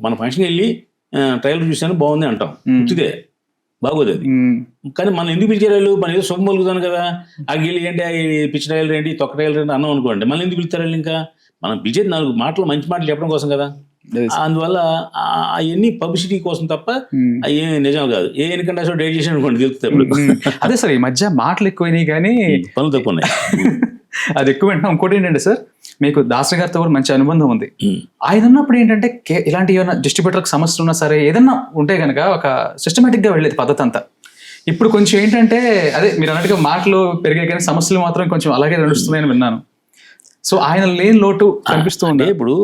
మన ఫంక్షన్కి వెళ్ళి ట్రైలర్ చూసాను బాగుంది అంటాం, గుర్తుదే బాగోదు అది. కానీ మనం ఎందుకు పిలిచారు, మన ఏదో శుభం పలుకుతాను కదా, అక్కడికి వెళ్ళి ఏంటి పిచ్చి ట్రైలర్ ఏంటి, తొక్క ట్రైలర్ ఏంటి అన్నాం అనుకోండి, మళ్ళీ ఎందుకు పిలుస్తారు? ఇంకా మనం పిలిచేది 4 మాటలు మంచి మాటలు చెప్పడం కోసం కదా. అందువల్ల అవన్నీ పబ్లిసిటీ కోసం తప్ప అవి నిజం కాదు. ఏ ఎన్నికంటే అసలు డైట్ చేసి అనుకోండి తెలుస్తుంది. అదే సార్, ఈ మధ్య మాటలు ఎక్కువైనాయి కానీ పనులు తక్కువ ఉన్నాయి. అది ఎక్కువ వింటున్నాం. ఇంకోటి ఏంటంటే సార్, మీకు దాసరి గారితో కూడా మంచి అనుబంధం ఉంది. ఆయన ఉన్నప్పుడు ఏంటంటే ఇలాంటి ఏమైనా డిస్ట్రిబ్యూటర్కి సమస్యలు ఉన్నా సరే ఏదన్నా ఉంటే కనుక ఒక సిస్టమేటిక్గా వెళ్ళేది పద్ధతి అంతా. ఇప్పుడు కొంచెం ఏంటంటే అదే మీరు అన్నట్టుగా మాటలు పెరిగాయి కానీ సమస్యలు మాత్రం కొంచెం అలాగే నడుస్తున్నాయని విన్నాను. సో ఆయన లేని లోటు కనిపిస్తూ ఉంది. ఇప్పుడు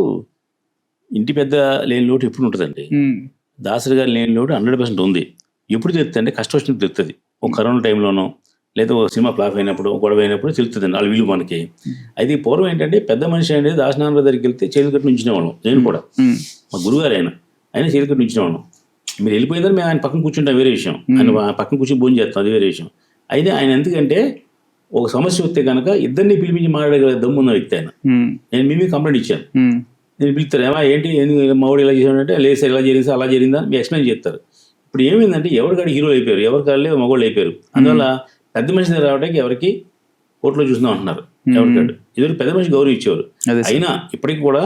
ఇంటి పెద్ద లేని లోటు ఎప్పుడు ఉంటుందండి. దాసరి గారు లేని లోటు 100% ఉంది. ఎప్పుడు తెలుస్తుంది అంటే కష్టం వచ్చినప్పుడు తెలుస్తుంది. ఒక కరోనా టైంలోనో లేదా ఒక సినిమా ఫ్లాప్ అయినప్పుడు గొడవ అయినప్పుడు తెలుస్తుందండి వాళ్ళ విలువ మనకి. అయితే పూర్వం ఏంటంటే పెద్ద మనిషి అనేది దాసనారాయణ దగ్గరికి వెళ్తే చేతులు కట్టి ఉంచినేవాళ్ళం. నేను కూడా మా గురుగారు ఆయన చేతులు కట్టి ఉంచినేవాళ్ళం. మీరు వెళ్ళిపోయిన తర్వాత మేము ఆయన పక్కన కూర్చుంటాం వేరే విషయం, ఆయన పక్కన కూర్చొని భోజనం చేస్తాం అది వేరే విషయం. అయితే ఆయన ఎందుకంటే ఒక సమస్య వస్తే కనుక ఇద్దరిని పిలిపించి మాట్లాడగల దమ్మున్న వ్యక్తి ఆయన. నేను మీ కంప్లైంట్ ఇచ్చాను, నేను పిలుస్తారు ఏమా ఏంటి మావాడు ఇలా చేశాడంటే లేదు సార్ ఇలా జరిగింది అలా జరిగిందా మీరు ఎక్స్ప్లెయిన్ చేస్తారు. ఇప్పుడు ఏమైందంటే ఎవరికాడ హీరోలు అయిపోయారు, ఎవరికాడలే మగవాళ్ళు అయిపోయారు. అందువల్ల పెద్ద మనిషి దగ్గర రావడానికి ఎవరికి కోర్టులో చూస్తున్నాం అంటున్నారు. ఎవరికాడు ఇదివరకు పెద్ద మనిషి గౌరవం ఇచ్చేవారు. అయినా ఇప్పటికి కూడా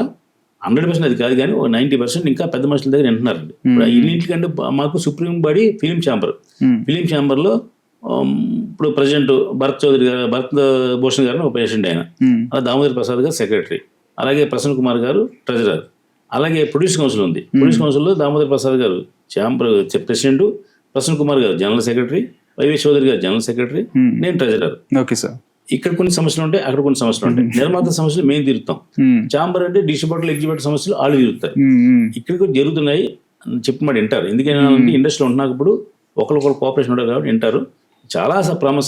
100% అది కాదు కానీ 90% ఇంకా పెద్ద మనుషుల దగ్గర వింటున్నారండి. ఇప్పుడు ఇన్నింటికంటే మాకు సుప్రీం బాడీ ఫిలిం ఛాంబర్లో ఇప్పుడు ప్రెసిడెంట్ భరత్ భూషణ్ గారిని ఒక ప్రెసిడెంట్ ఆయన, అలా దామోదర్ ప్రసాద్ గారు సెక్రటరీ, అలాగే ప్రసన్న కుమార్ గారు ట్రెజరర్, అలాగే ప్రొడ్యూస్ కౌన్సిల్ ఉంది. ప్రొడ్యూస్ కౌన్సిల్లో దామోదర్ ప్రసాద్ గారు ప్రెసిడెంట్, ప్రసన్న కుమార్ గారు జనరల్ సెక్రటరీ, వైవి చౌదరి గారు జనరల్ సెక్రటరీ, నేను ట్రెజరర్. Okay sir. ఇక్కడ కొన్ని సమస్యలు ఉంటాయి, అక్కడ కొన్ని సమస్యలు ఉంటాయి. నిర్మాత సమస్యలు మేము తీరుతాం. ఛాంబర్ అంటే డిస్ట్రిబ్యూటర్ ఎగ్జిబ్యూటర్ సమస్యలు వాళ్ళు తీరుతారు. ఇక్కడికి జరుగుతున్నాయి చెప్పి మాట వింటారు. ఎందుకైనా ఇండస్ట్రీలో ఉంటున్నప్పుడు ఒకరికొకరు కోఆపరేషన్ ఉంటారు కాబట్టి వింటారు. చాలా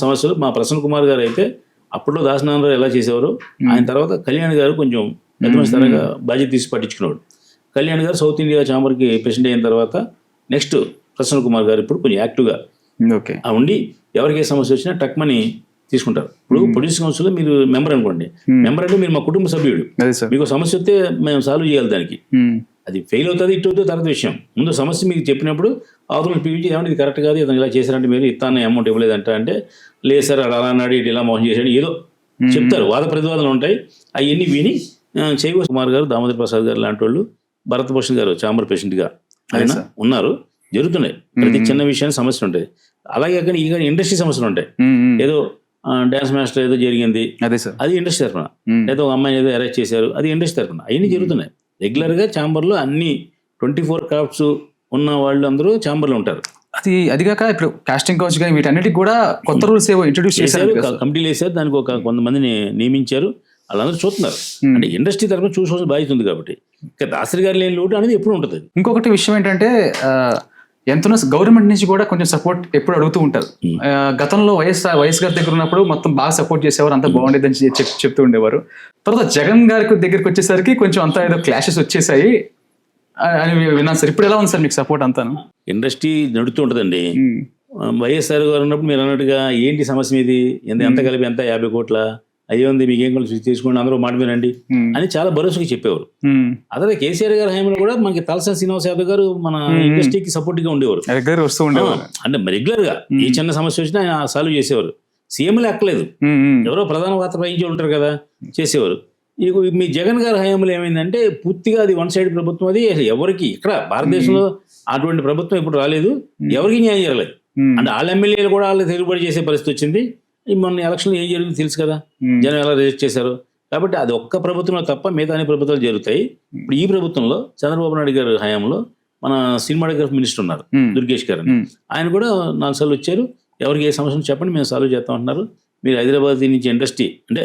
సమస్యలు మా ప్రసన్న కుమార్ గారు అయితే అప్పట్లో దాసనారాయణ ఎలా చేసేవారు, ఆయన తర్వాత కళ్యాణ్ గారు కొంచెం పెద్ద మనిషి తరగా బాధ్యత తీసి పట్టించుకున్నాడు. కళ్యాణ్ గారు సౌత్ ఇండియా ఛాంబర్కి ప్రెసిడెంట్ అయిన తర్వాత నెక్స్ట్ ప్రసన్న కుమార్ గారు ఇప్పుడు కొంచెం యాక్టివ్గా ఉండి ఎవరికి ఏ సమస్య వచ్చినా టక్మని తీసుకుంటారు. ఇప్పుడు ప్రొడ్యూస్ కౌన్సిల్లో మీరు మెంబర్ అనుకోండి, మెంబర్ అంటే మీరు మా కుటుంబ సభ్యుడు, మీకు సమస్య వస్తే మేము సాల్వ్ చేయాలి. దానికి అది ఫెయిల్ అవుతుంది ఇటు అవుతుంది తర్వాత విషయం. ముందు సమస్య మీకు చెప్పినప్పుడు అవతల పిలిచి ఏమంటే ఇది కరెక్ట్ కాదు, ఇతను ఇలా చేశారంటే మీరు ఇస్తాను అమౌంట్ ఇవ్వలేదంట అంటే లేదు సార్ అలా అన్నాడు ఇటు ఇలా మోసం చేశాడు ఏదో చెప్తారు. వాద ప్రతివాదనలు ఉంటాయి. అవన్నీ విని చేయవ కుమార్ గారు, దామోదర్ ప్రసాద్ గారు లాంటి వాళ్ళు, భరత్ భూషణ్ గారు ఛాంబర్ ప్రెసిడెంట్గా ఆయన ఉన్నారు. జరుగుతున్నాయి ప్రతి చిన్న విషయానికి సమస్యలు ఉంటాయి. అలాగే అక్కడ ఇక ఇండస్ట్రీ సమస్యలు ఉంటాయి. ఏదో డాన్స్ మాస్టర్ ఏదో జరిగింది అది ఇండస్ట్రీ తరఫున, ఏదో ఒక అమ్మాయిని ఏదో అరెస్ట్ చేశారు అది ఇండస్ట్రీ తరఫున, అవన్నీ జరుగుతున్నాయి రెగ్యులర్గా. ఛాంబర్లో అన్ని 24 క్రాఫ్ట్స్ ఉన్న వాళ్ళు అందరూ ఛాంబర్లో ఉంటారు. అది కాక ఇప్పుడు కాస్టింగ్ కౌచ్ కానీ వీటన్నిటికి కూడా కొత్త రూల్స్ ఏవో ఇంట్రొడ్యూస్ చేశారు, కమిటీలు వేసారు, దానికి ఒక కొంతమందిని నియమించారు. వాళ్ళందరూ చూస్తున్నారు. అంటే ఇండస్ట్రీ తరఫున చూసుకోవాల్సిన బాధ్యత ఉంది కాబట్టి. ఇంకా దాసరి గారు లేని లోటు అనేది ఎప్పుడు ఉంటుంది. ఇంకొకటి విషయం ఏంటంటే ఎంతనో గవర్నమెంట్ నుంచి కూడా కొంచెం సపోర్ట్ ఎప్పుడు అడుగుతూ ఉంటారు. గతంలో వైఎస్ గారి దగ్గర ఉన్నప్పుడు మొత్తం బాగా సపోర్ట్ చేసేవారు, అంతా బాగుండేది అని చెప్తూ ఉండేవారు. తర్వాత జగన్ గారికి దగ్గరికి వచ్చేసరికి కొంచెం అంతా ఏదో క్లాషెస్ వచ్చేసాయి అని విన్నాను సార్. ఇప్పుడు ఎలా ఉంది సార్ మీకు సపోర్ట్ అంతాను? ఇండస్ట్రీ నడుతూ ఉంటుందండి. వైఎస్ఆర్ గారు ఉన్నప్పుడు మీరు అన్నట్టుగా ఏంటి సమస్య మీది, ఎంత కలిపి ఎంత 50 కోట్ల అయ్యే ఉంది, మీకేం కలిసి తీసుకోండి అందరూ మాట వినండి అని చాలా భరోసాగా చెప్పేవారు. అదే కేసీఆర్ గారి హయాంలో కూడా మనకి తలసాని శ్రీనివాస్ యాదవ్ గారు మన ఇండస్ట్రీకి సపోర్ట్ గా ఉండేవారు. అంటే రెగ్యులర్ గా ఏ చిన్న సమస్య వచ్చినా ఆయన సాల్వ్ చేసేవారు. సీఎంలే ఎక్కలేదు, ఎవరో ప్రధాన పాత్ర వహించి ఉంటారు కదా, చేసేవారు. మీ జగన్ గారి హయాంలో ఏమైందంటే పూర్తిగా అది వన్ సైడ్ ప్రభుత్వం. అది ఎవరికి ఇక్కడ భారతదేశంలో అటువంటి ప్రభుత్వం ఇప్పుడు రాలేదు, ఎవరికి న్యాయం జరగలేదు. అంటే వాళ్ళ ఎమ్మెల్యేలు కూడా వాళ్ళు తిరుగుబడి చేసే పరిస్థితి వచ్చింది. మొన్న ఎలక్షన్లో ఏం జరిగింది తెలుసు కదా, జనం ఎలా రిజెక్ట్ చేశారు. కాబట్టి అది ఒక్క ప్రభుత్వంలో తప్ప మిగతా అన్ని ప్రభుత్వాలు జరుగుతాయి. ఇప్పుడు ఈ ప్రభుత్వంలో చంద్రబాబు నాయుడు గారి హయాంలో మన సినిమాటోగ్రఫీ మినిస్టర్ ఉన్నారు దుర్గేష్ గారు, ఆయన కూడా 4 సార్లు వచ్చారు. ఎవరికి ఏ సమస్యలు చెప్పండి మేము సాల్వ్ చేస్తాం అంటున్నారు. మీరు హైదరాబాద్ నుంచి ఇండస్ట్రీ అంటే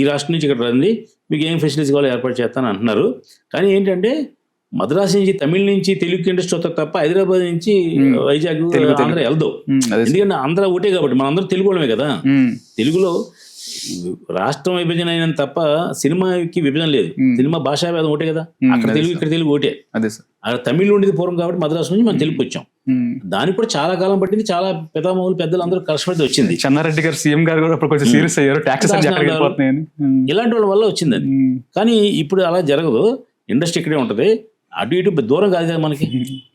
ఈ రాష్ట్రం నుంచి ఇక్కడ రండి, మీకు ఏం ఫెసిలిటీస్ కావాలో ఏర్పాటు చేస్తాను అంటున్నారు. కానీ ఏంటంటే మద్రాసు నుంచి తమిళ నుంచి తెలుగు ఇండస్ట్రీ వస్తారు తప్ప హైదరాబాద్ నుంచి వైజాగ్ ఆంధ్ర వెళ్దాం. ఎందుకంటే ఆంధ్ర ఒకటే కాబట్టి మన అందరూ తెలుగు వాళ్ళమే కదా. తెలుగులో రాష్ట్రం విభజన అయిన తప్ప సినిమాకి విభజన లేదు. సినిమా భాషా భేదం ఒకటే కదా, అక్కడ తెలుగు ఇక్కడ తెలుగు ఒకటే. అక్కడ తమిళ ఉండేది పూర్వం కాబట్టి మద్రాసు నుంచి మనం తెలుగు వచ్చాం. దానికి కూడా చాలా కాలం పట్టింది. చాలా పెద్దమూలు పెద్దలు అందరూ కష్టపడి వచ్చింది. చెన్నారెడ్డి గారు సీఎం గారు కూడా కొంచెం సీరియస్ అయ్యారు, ఇలాంటి వాళ్ళ వల్ల వచ్చింది అది. కానీ ఇప్పుడు అలా జరగదు. ఇండస్ట్రీ ఇక్కడే ఉంటది, అటు ఇటు దూరం కాదు కదా మనకి,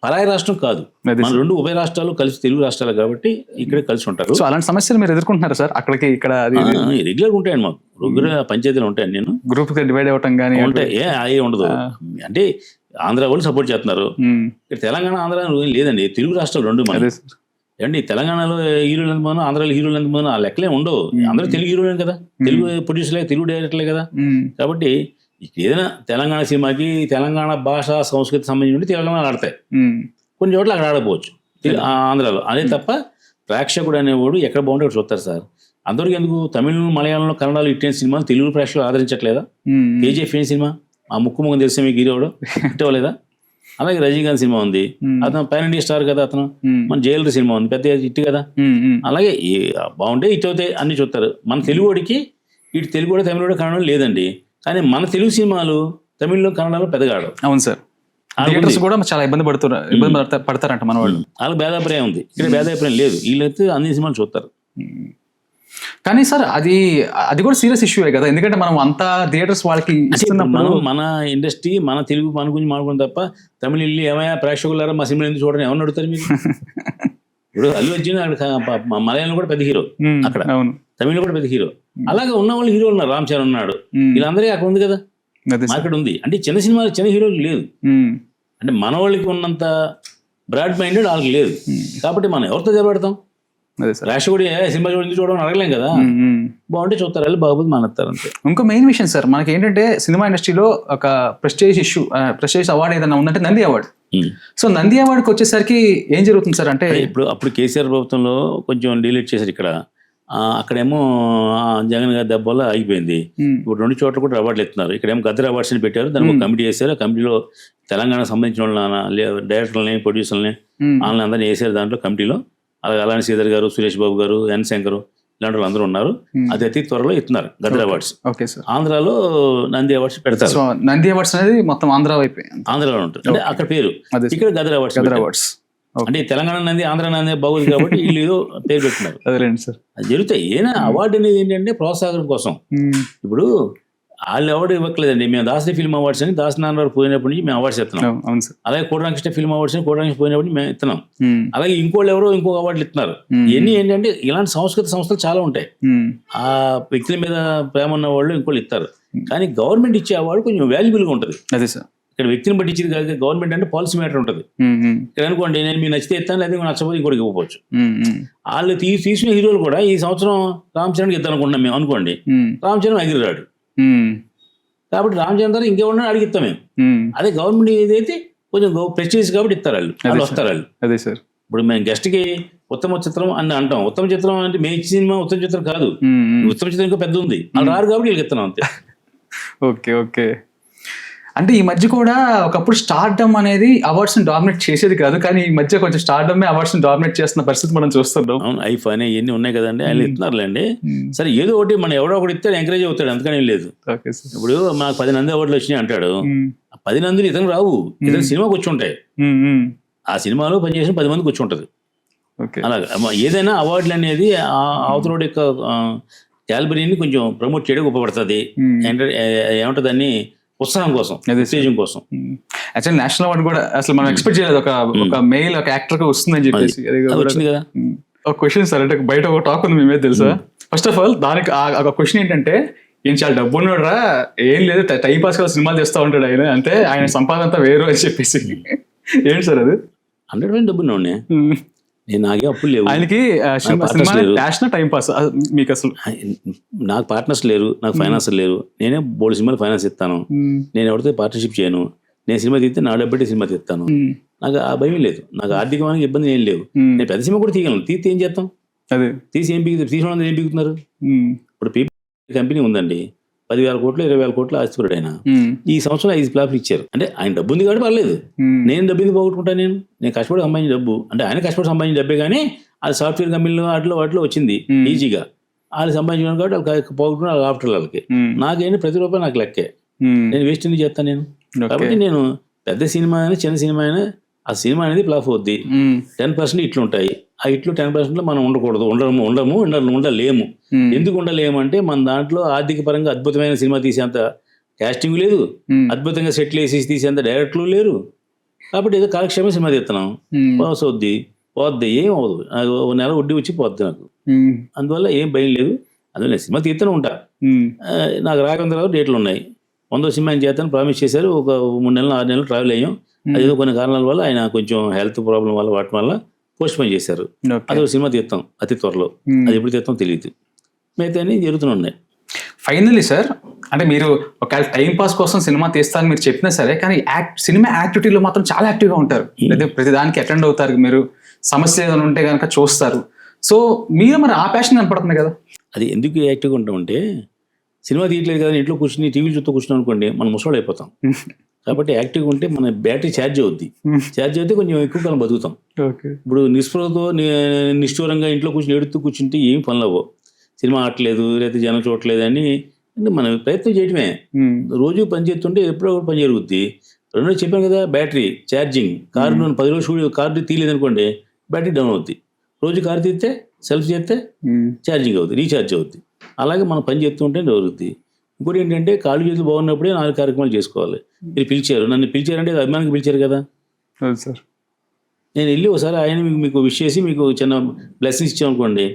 పరాయి రాష్ట్రం కాదు. మన 2 ఉభయ రాష్ట్రాలు కలిసి తెలుగు రాష్ట్రాలు కాబట్టి ఇక్కడే కలిసి ఉంటారు. సో అలాంటి సమస్యలు మీరు ఎదుర్కొంటున్నారు సార్? అక్కడికి ఇక్కడ రెగ్యులర్ ఉంటాయండి, మాకు రెగ్యులర్ పంచాయతీలు ఉంటాయి. నేను గ్రూప్ డివైడ్ అవ్వటం కానీ ఉంటాయి, ఏ ఉండదు. అంటే ఆంధ్ర వాళ్ళు సపోర్ట్ చేస్తున్నారు. ఇక్కడ తెలంగాణ ఆంధ్ర లేదండి, తెలుగు రాష్ట్రాలు 2 మన ఏమండి తెలంగాణలో హీరోలు ఎంతమంది, ఆంధ్రాలో హీరోలు ఎంతమంది, ఆ లెక్కలే ఉండవు. అందరూ తెలుగు హీరోలే కదా, తెలుగు ప్రొడ్యూసర్లే, తెలుగు డైరెక్టర్లే కదా. కాబట్టి ఏదైనా తెలంగాణ సినిమాకి తెలంగాణ భాష సంస్కృతి సంబంధించి తెలంగాణ ఆడతాయి, కొన్ని చోట్ల అక్కడ ఆడకపోవచ్చు ఆంధ్రాలో. అదే తప్ప ప్రేక్షకుడు అనేవాడు ఎక్కడ బాగుంటే అక్కడ చూస్తారు సార్. అందరికీ ఎందుకు తమిళ, మలయాళంలో, కన్నడలో ఇట్టిన సినిమాలు తెలుగు ప్రేక్షకులు ఆదరించట్లేదా? కేజీఎఫ్ ఏం సినిమా, ఆ ముక్కు ముఖం తెలిసే మీకు హీరోడు హిట్ అవ్వలేదా? అలాగే రజనీకాంత్ సినిమా ఉంది, అతను పాన్ ఇండియా స్టార్ కదా, అతను మన జైలర్ సినిమా ఉంది, పెద్ద హిట్ కదా. అలాగే బాగుంటే హిట్ అవుతాయి, అన్ని చూస్తారు. మన తెలుగుడికి ఇటు తెలుగు కూడా తమిళ కూడా కన్నడ లేదండి, కానీ మన తెలుగు సినిమాలు తమిళ్లో కన్నడలో పెద్దగా ఆడవు. అవును సార్, కూడా చాలా ఇబ్బంది పడతారంట మన వాళ్ళు. వాళ్ళకి భేదాభిప్రాయం ఉంది, ఇక్కడ భేదాభిప్రాయం లేదు. వీళ్ళైతే అన్ని సినిమాలు చూస్తారు. కానీ సార్ అది కూడా సీరియస్ ఇష్యూయే కదా, ఎందుకంటే మనం అంతా థియేటర్స్ వాళ్ళకి ఇస్తున్నప్పుడు మన ఇండస్ట్రీ మన తెలుగు మన గురించి మాట్లాడుకుని తప్ప తమిళ ఇల్లు ఏమైనా ప్రేక్షకులారా మా సినిమా ఎందుకు చూడండి ఎవరిని అడుగుతారు మీరు? ఇప్పుడు అల్లు అర్జున్ అక్కడ మలయాళం కూడా పెద్ద హీరో, అక్కడ తమిళ కూడా పెద్ద హీరో. అలాగే ఉన్న వాళ్ళు హీరోలు ఉన్నారు, రామ్ చరణ్ ఉన్నాడు, వీళ్ళందరికీ అక్కడ ఉంది కదా, మార్కెట్ ఉంది. అంటే చిన్న సినిమాలు చిన్న హీరోలు లేదు, అంటే మన వాళ్ళకి ఉన్నంత బ్రాడ్ మైండెడ్ వాళ్ళకి లేదు. కాబట్టి మనం ఎవరితో జరబడతాం? ప్రేక్షకుడు సినిమా చూడడం అడగలేం కదా, బాగుంటే చూస్తారు, వెళ్ళి బాగుంది మానేస్తారు అంతే. ఇంకో మెయిన్ విషయం సార్, మనకి ఏంటంటే సినిమా ఇండస్ట్రీలో ఒక ప్రెస్టేజ్ అవార్డు ఏదైనా ఉందంటే నంది అవార్డు. సో నంది అవార్డుకి వచ్చేసరికి ఏం జరుగుతుంది సార్ అంటే, అప్పుడు కేసీఆర్ ప్రభుత్వంలో కొంచెం డిలీట్ చేశారు ఇక్కడ, అక్కడేమో జగన్ గారి దెబ్బ వల్ల ఆగిపోయింది. ఇప్పుడు 2 చోట్ల కూడా అవార్డులు ఇస్తున్నారు. ఇక్కడేమో గద్దర్ అవార్డ్స్ అని పెట్టారు, దానికి ఒక కమిటీ చేశారు. ఆ కమిటీలో తెలంగాణకు సంబంధించిన వాళ్ళ డైరెక్టర్లని, ప్రొడ్యూసర్లని, వాళ్ళని అందరినీ వేసారు దాంట్లో కమిటీలో. అలాగే అలాంటి శ్రీధర్ గారు, సురేష్ బాబు గారు, ఎన్ శంకర్ ఇలాంటి వాళ్ళు అందరూ ఉన్నారు. అది అతి త్వరలో ఇస్తున్నారు గద్దర్ అవార్డ్స్. ఆంధ్రాలో నంది అవార్డ్స్ పెడతారు. నంది అవార్డ్స్ అనేది మొత్తం ఆంధ్ర వైపు, ఆంధ్రాలో ఉంటుంది, అంటే అక్కడ పేరు. ఇక్కడ గద్దర్ అవార్డ్స్. అంటే తెలంగాణ నంది, ఆంధ్ర నంది బాగుంది కాబట్టి వీళ్ళు ఏదో పేరు పెట్టున్నారు. అది జరుగుతాయి. ఏదైనా అవార్డు అనేది ఏంటంటే ప్రోత్సాహం కోసం. ఇప్పుడు వాళ్ళు అవార్డు ఇవ్వట్లేదండి, మేము దాసరి ఫిల్మ్ అవార్డ్స్ అని దాసరి నాన్నగారు పోయినప్పటి నుంచి మేము అవార్డ్స్ ఇస్తున్నాం. అలాగే కోటరామకృష్ణ ఫిల్మ్ అవార్డ్స్ అని కోటరామకృష్ణ పోయినప్పటి మేము ఇస్తున్నాం. అలాగే ఇంకోళ్ళు ఎవరో ఇంకొక అవార్డులు ఇస్తున్నారు. ఇవన్నీ ఏంటంటే ఇలాంటి సంస్కృత సంస్థలు చాలా ఉంటాయి. ఆ వ్యక్తుల మీద ప్రేమ ఉన్న వాళ్ళు ఇంకోళ్ళు ఇస్తారు, కానీ గవర్నమెంట్ ఇచ్చే అవార్డు కొంచెం వాల్యుబుల్గా ఉంటుంది. అదే సార్, ఇక్కడ వ్యక్తిని బట్టి ఇచ్చేది కాదు, గవర్నమెంట్ అంటే పాలసీ మ్యాటర్ ఉంటుంది. ఇక్కడ అనుకోండి, నేను మీకు నచ్చితే ఇస్తాను, లేదా నచ్చకపోతే ఇంకోటికి ఇవ్వవచ్చు. వాళ్ళు తీసుకునే హీరోలు కూడా ఈ సంవత్సరం రామ్ చరణ్కి ఇద్దాం అనుకుంటున్నాం మేము అనుకోండి, రామ్ చరణ్ ఎగిరిరాడు, కాబట్టి రామ్ చరణ్ గారు ఇంకేమన్నా అడిగిస్తాం మేము. అదే గవర్నమెంట్ ఏదైతే కొంచెం ప్రెస్టీజ్ కాబట్టి ఇస్తారు వాళ్ళు వస్తారు వాళ్ళు. అదే సార్, ఇప్పుడు మేము గెస్ట్కి ఉత్తమ చిత్రం అని అంటాం. ఉత్తమ చిత్రం అంటే మేము ఇచ్చిన సినిమా ఉత్తమ చిత్రం కాదు, ఉత్తమ చిత్రం ఇంకా పెద్ద ఉంది, వాళ్ళు రారు కాబట్టి వీళ్ళకి ఇస్తున్నాం అంతే. ఓకే. అంటే ఈ మధ్య కూడా ఒకప్పుడు స్టార్డమ్ అనేది అవార్డ్స్ ని డామినేట్ చేసేది కాదు, కానీ ఈ మధ్య కొంచెం స్టార్డమ్ అవార్డ్స్ ని డామినేట్ చేస్తున్న పరిస్థితి మనం చూస్తున్నాం. అవును, ఐఫోన్ ఇవన్నీ ఉన్నాయి కదండి, ఆయన ఇస్తున్నారులేండి. సరే ఏదో ఒకటి మనం ఎవడో ఒకటి ఇస్తే ఎంకరేజ్ అవుతాడు, అందుకని లేదు. ఇప్పుడు మాకు 10 నంది అవార్డులు వచ్చినాయి అంటాడు, 10 నందులు ఇతను రావు, ఇతను సినిమాకి వచ్చి ఉంటాయి. ఆ సినిమాలో పనిచేసిన 10 మందికి వచ్చి ఉంటుంది. అలాగే ఏదైనా అవార్డులు అనేది అవతల యొక్క క్యాలిబరీని కొంచెం ప్రమోట్ చేయడానికి ఉపయోగపడుతుంది. ఏమంటుంది అన్ని ఉత్సాహం కోసం, ఉత్తేజం కోసం. యాక్చువల్లీ నేషనల్ అవార్డు కూడా అసలు మనం ఎక్స్పెక్ట్ చేయలేదు, ఒక మెయిల్ ఒక యాక్టర్ కి వస్తుందని చెప్పేసి. వచ్చింది కదా. ఒక క్వశ్చన్ సార్, అంటే బయట ఒక టాక్ ఉంది, మేమే తెలుసా. ఫస్ట్ ఆఫ్ ఆల్ దానికి ఒక క్వశ్చన్ ఏంటంటే, ఏం చాలా డబ్బు ఉన్నాడురా, ఏం లేదు టైం పాస్ గా సినిమాలు చేస్తూ ఉంటాడు ఆయన, అంటే ఆయన సంపాదన అంతా వేరు అని చెప్పేసి. ఏంటి సార్ అది? 100% డబ్బు ఉన్నాడు, నేను నాకే అప్పులు లేవు, ఆయనకి టైం పాస్. మీకు అసలు నాకు పార్ట్నర్స్ లేరు, నాకు ఫైనాన్సర్ లేరు, నేనే బోల్డ్ సినిమాలు ఫైనాన్స్ ఇస్తాను, నేను ఎవరితో పార్ట్నర్షిప్ చేయను, నేను సినిమా తీస్తే నా డబ్బు సినిమా తీస్తాను, నాకు ఆ భయం లేదు, నాకు ఆర్థికమైన ఇబ్బంది ఏం లేవు. నేను పెద్ద సినిమా కూడా తీయగలను, తీస్తే ఏం చేస్తాం, అదే తీసి ఏం పీకుతారు, తీసుకోవడం ఏం పీకుతున్నారు. ఇప్పుడు కంపెనీ ఉందండి, 10,000 కోట్లు 20,000 కోట్లు ఆస్తిపరుడు ఆయన, ఈ సంవత్సరం 5 ఫ్లాప్లు ఇచ్చారు. అంటే ఆయన డబ్బు ఉంది కాబట్టి పర్లేదు, నేను డబ్బు ఎందుకు పోగొట్టుకుంటాను? నేను కష్టపడి సంపాదించిన డబ్బు, అంటే ఆయన కష్టపడి సంపాదించిన డబ్బే, కానీ అది సాఫ్ట్వేర్ కంపెనీలో వాటిలో వచ్చింది ఈజీగా, వాళ్ళు సంపాదించుకున్నాను కాబట్టి వాళ్ళకి పోగొట్టుకుని ఆఫ్టర్ వాళ్ళకి. నాకేంటి ప్రతి రూపాయి నాకు లెక్కే, నేను వేస్ట్ ఎందుకు చేస్తాను నేను? కాబట్టి నేను పెద్ద సినిమా అయినా చిన్న సినిమా అయినా ఆ సినిమా అనేది ఫ్లాప్ అవుద్ది. 10% ఇట్లు ఉంటాయి, ఆ ఇట్లు 10% మనం ఉండకూడదు, ఉండలేము. ఎందుకు ఉండలేము అంటే మన దాంట్లో ఆర్థిక పరంగా అద్భుతమైన సినిమా తీసేంత కాస్టింగ్ లేదు, అద్భుతంగా సెటిల్ వేసి తీసేంత డైరెక్టర్లు లేరు. కాబట్టి ఏదో కాలక్షేమ సినిమా తీస్తున్నాం, పాస్ అవుద్ది, పోద్ది, ఏం అవ్వదు, నాకు 1 నెల వడ్డీ వచ్చి పోద్ది నాకు. అందువల్ల ఏం భయం లేదు, అందువల్ల సినిమా తీస్తూనే ఉంటా. నాకు రాకుండా తర్వాత డేట్లు ఉన్నాయి, 100 సినిమా ఆయన చేస్తాను ప్రామిస్ చేశారు. ఒక 3 నెలలు 6 నెలలు ట్రావెల్ అయ్యాం. అదేదో కొన్ని కారణాల వల్ల ఆయన కొంచెం హెల్త్ ప్రాబ్లం వల్ల వాటి వల్ల పోస్ట్ పోన్ చేశారు. ఓకే. అది ఒక సినిమా తీస్తాం అతి త్వరలో, అది ఎప్పుడు తీస్తాం తెలియదు. మిగతా అన్ని జరుగుతున్నాయి. ఫైనల్లీ సార్, అంటే మీరు ఒకవేళ టైం పాస్ కోసం సినిమా తీస్తారని మీరు చెప్పినా సరే, కానీ సినిమా యాక్టివిటీలో మాత్రం చాలా యాక్టివ్గా ఉంటారు. లేదా ప్రతి దానికి అటెండ్ అవుతారు, మీరు సమస్య ఏదైనా ఉంటే కనుక చూస్తారు. సో మీరు మరి ఆ ప్యాషన్ కనపడుతుంది కదా. అది ఎందుకు యాక్టివ్గా ఉంటామంటే, సినిమా తీయట్లేదు కదా ఇంట్లో కూర్చుని టీవీ చూస్తూ కూర్చున్నాం అనుకోండి, మనం ముసలోళ్ళు అయిపోతాం. కాబట్టి యాక్టివ్గా ఉంటే మన బ్యాటరీ ఛార్జ్ అవుద్ది. ఛార్జ్ అయితే కొంచెం ఎక్కువ కాలం బతుకుతాం. ఓకే. ఇప్పుడు నిస్పృహతో నిష్ఠూరంగా ఇంట్లో కూర్చుని ఎడుతూ కూర్చుంటే ఏం పనులవో. సినిమా ఆడట్లేదు లేకపోతే జనం చూడట్లేదు అని అంటే మనం ప్రయత్నం చేయటమే. రోజు పని చేస్తుంటే ఎప్పుడో ఒకటి పని జరుగుద్ది. రెండో చెప్పాను కదా, బ్యాటరీ ఛార్జింగ్. కారు 10 రోజులు కారు తీయలేదు అనుకోండి, బ్యాటరీ డౌన్ అవుద్ది. రోజు కారు తీస్తే సెల్ఫ్ చేస్తే ఛార్జింగ్ అవుతుంది, రీఛార్జ్ అవుద్ది. అలాగే మనం పని చేస్తుంటే జరుగుద్ది. ఇంకోటి ఏంటంటే, కాళ్ళు చేతులు బాగున్నప్పుడే 4 కార్యక్రమాలు చేసుకోవాలి. మీరు పిలిచారు, నన్ను పిలిచారంటే అభిమానికి పిలిచారు కదా సార్. నేను వెళ్ళి ఒకసారి ఆయన మీకు విష్ చేసి మీకు చిన్న బ్లెస్సింగ్స్ ఇచ్చాం అనుకోండి,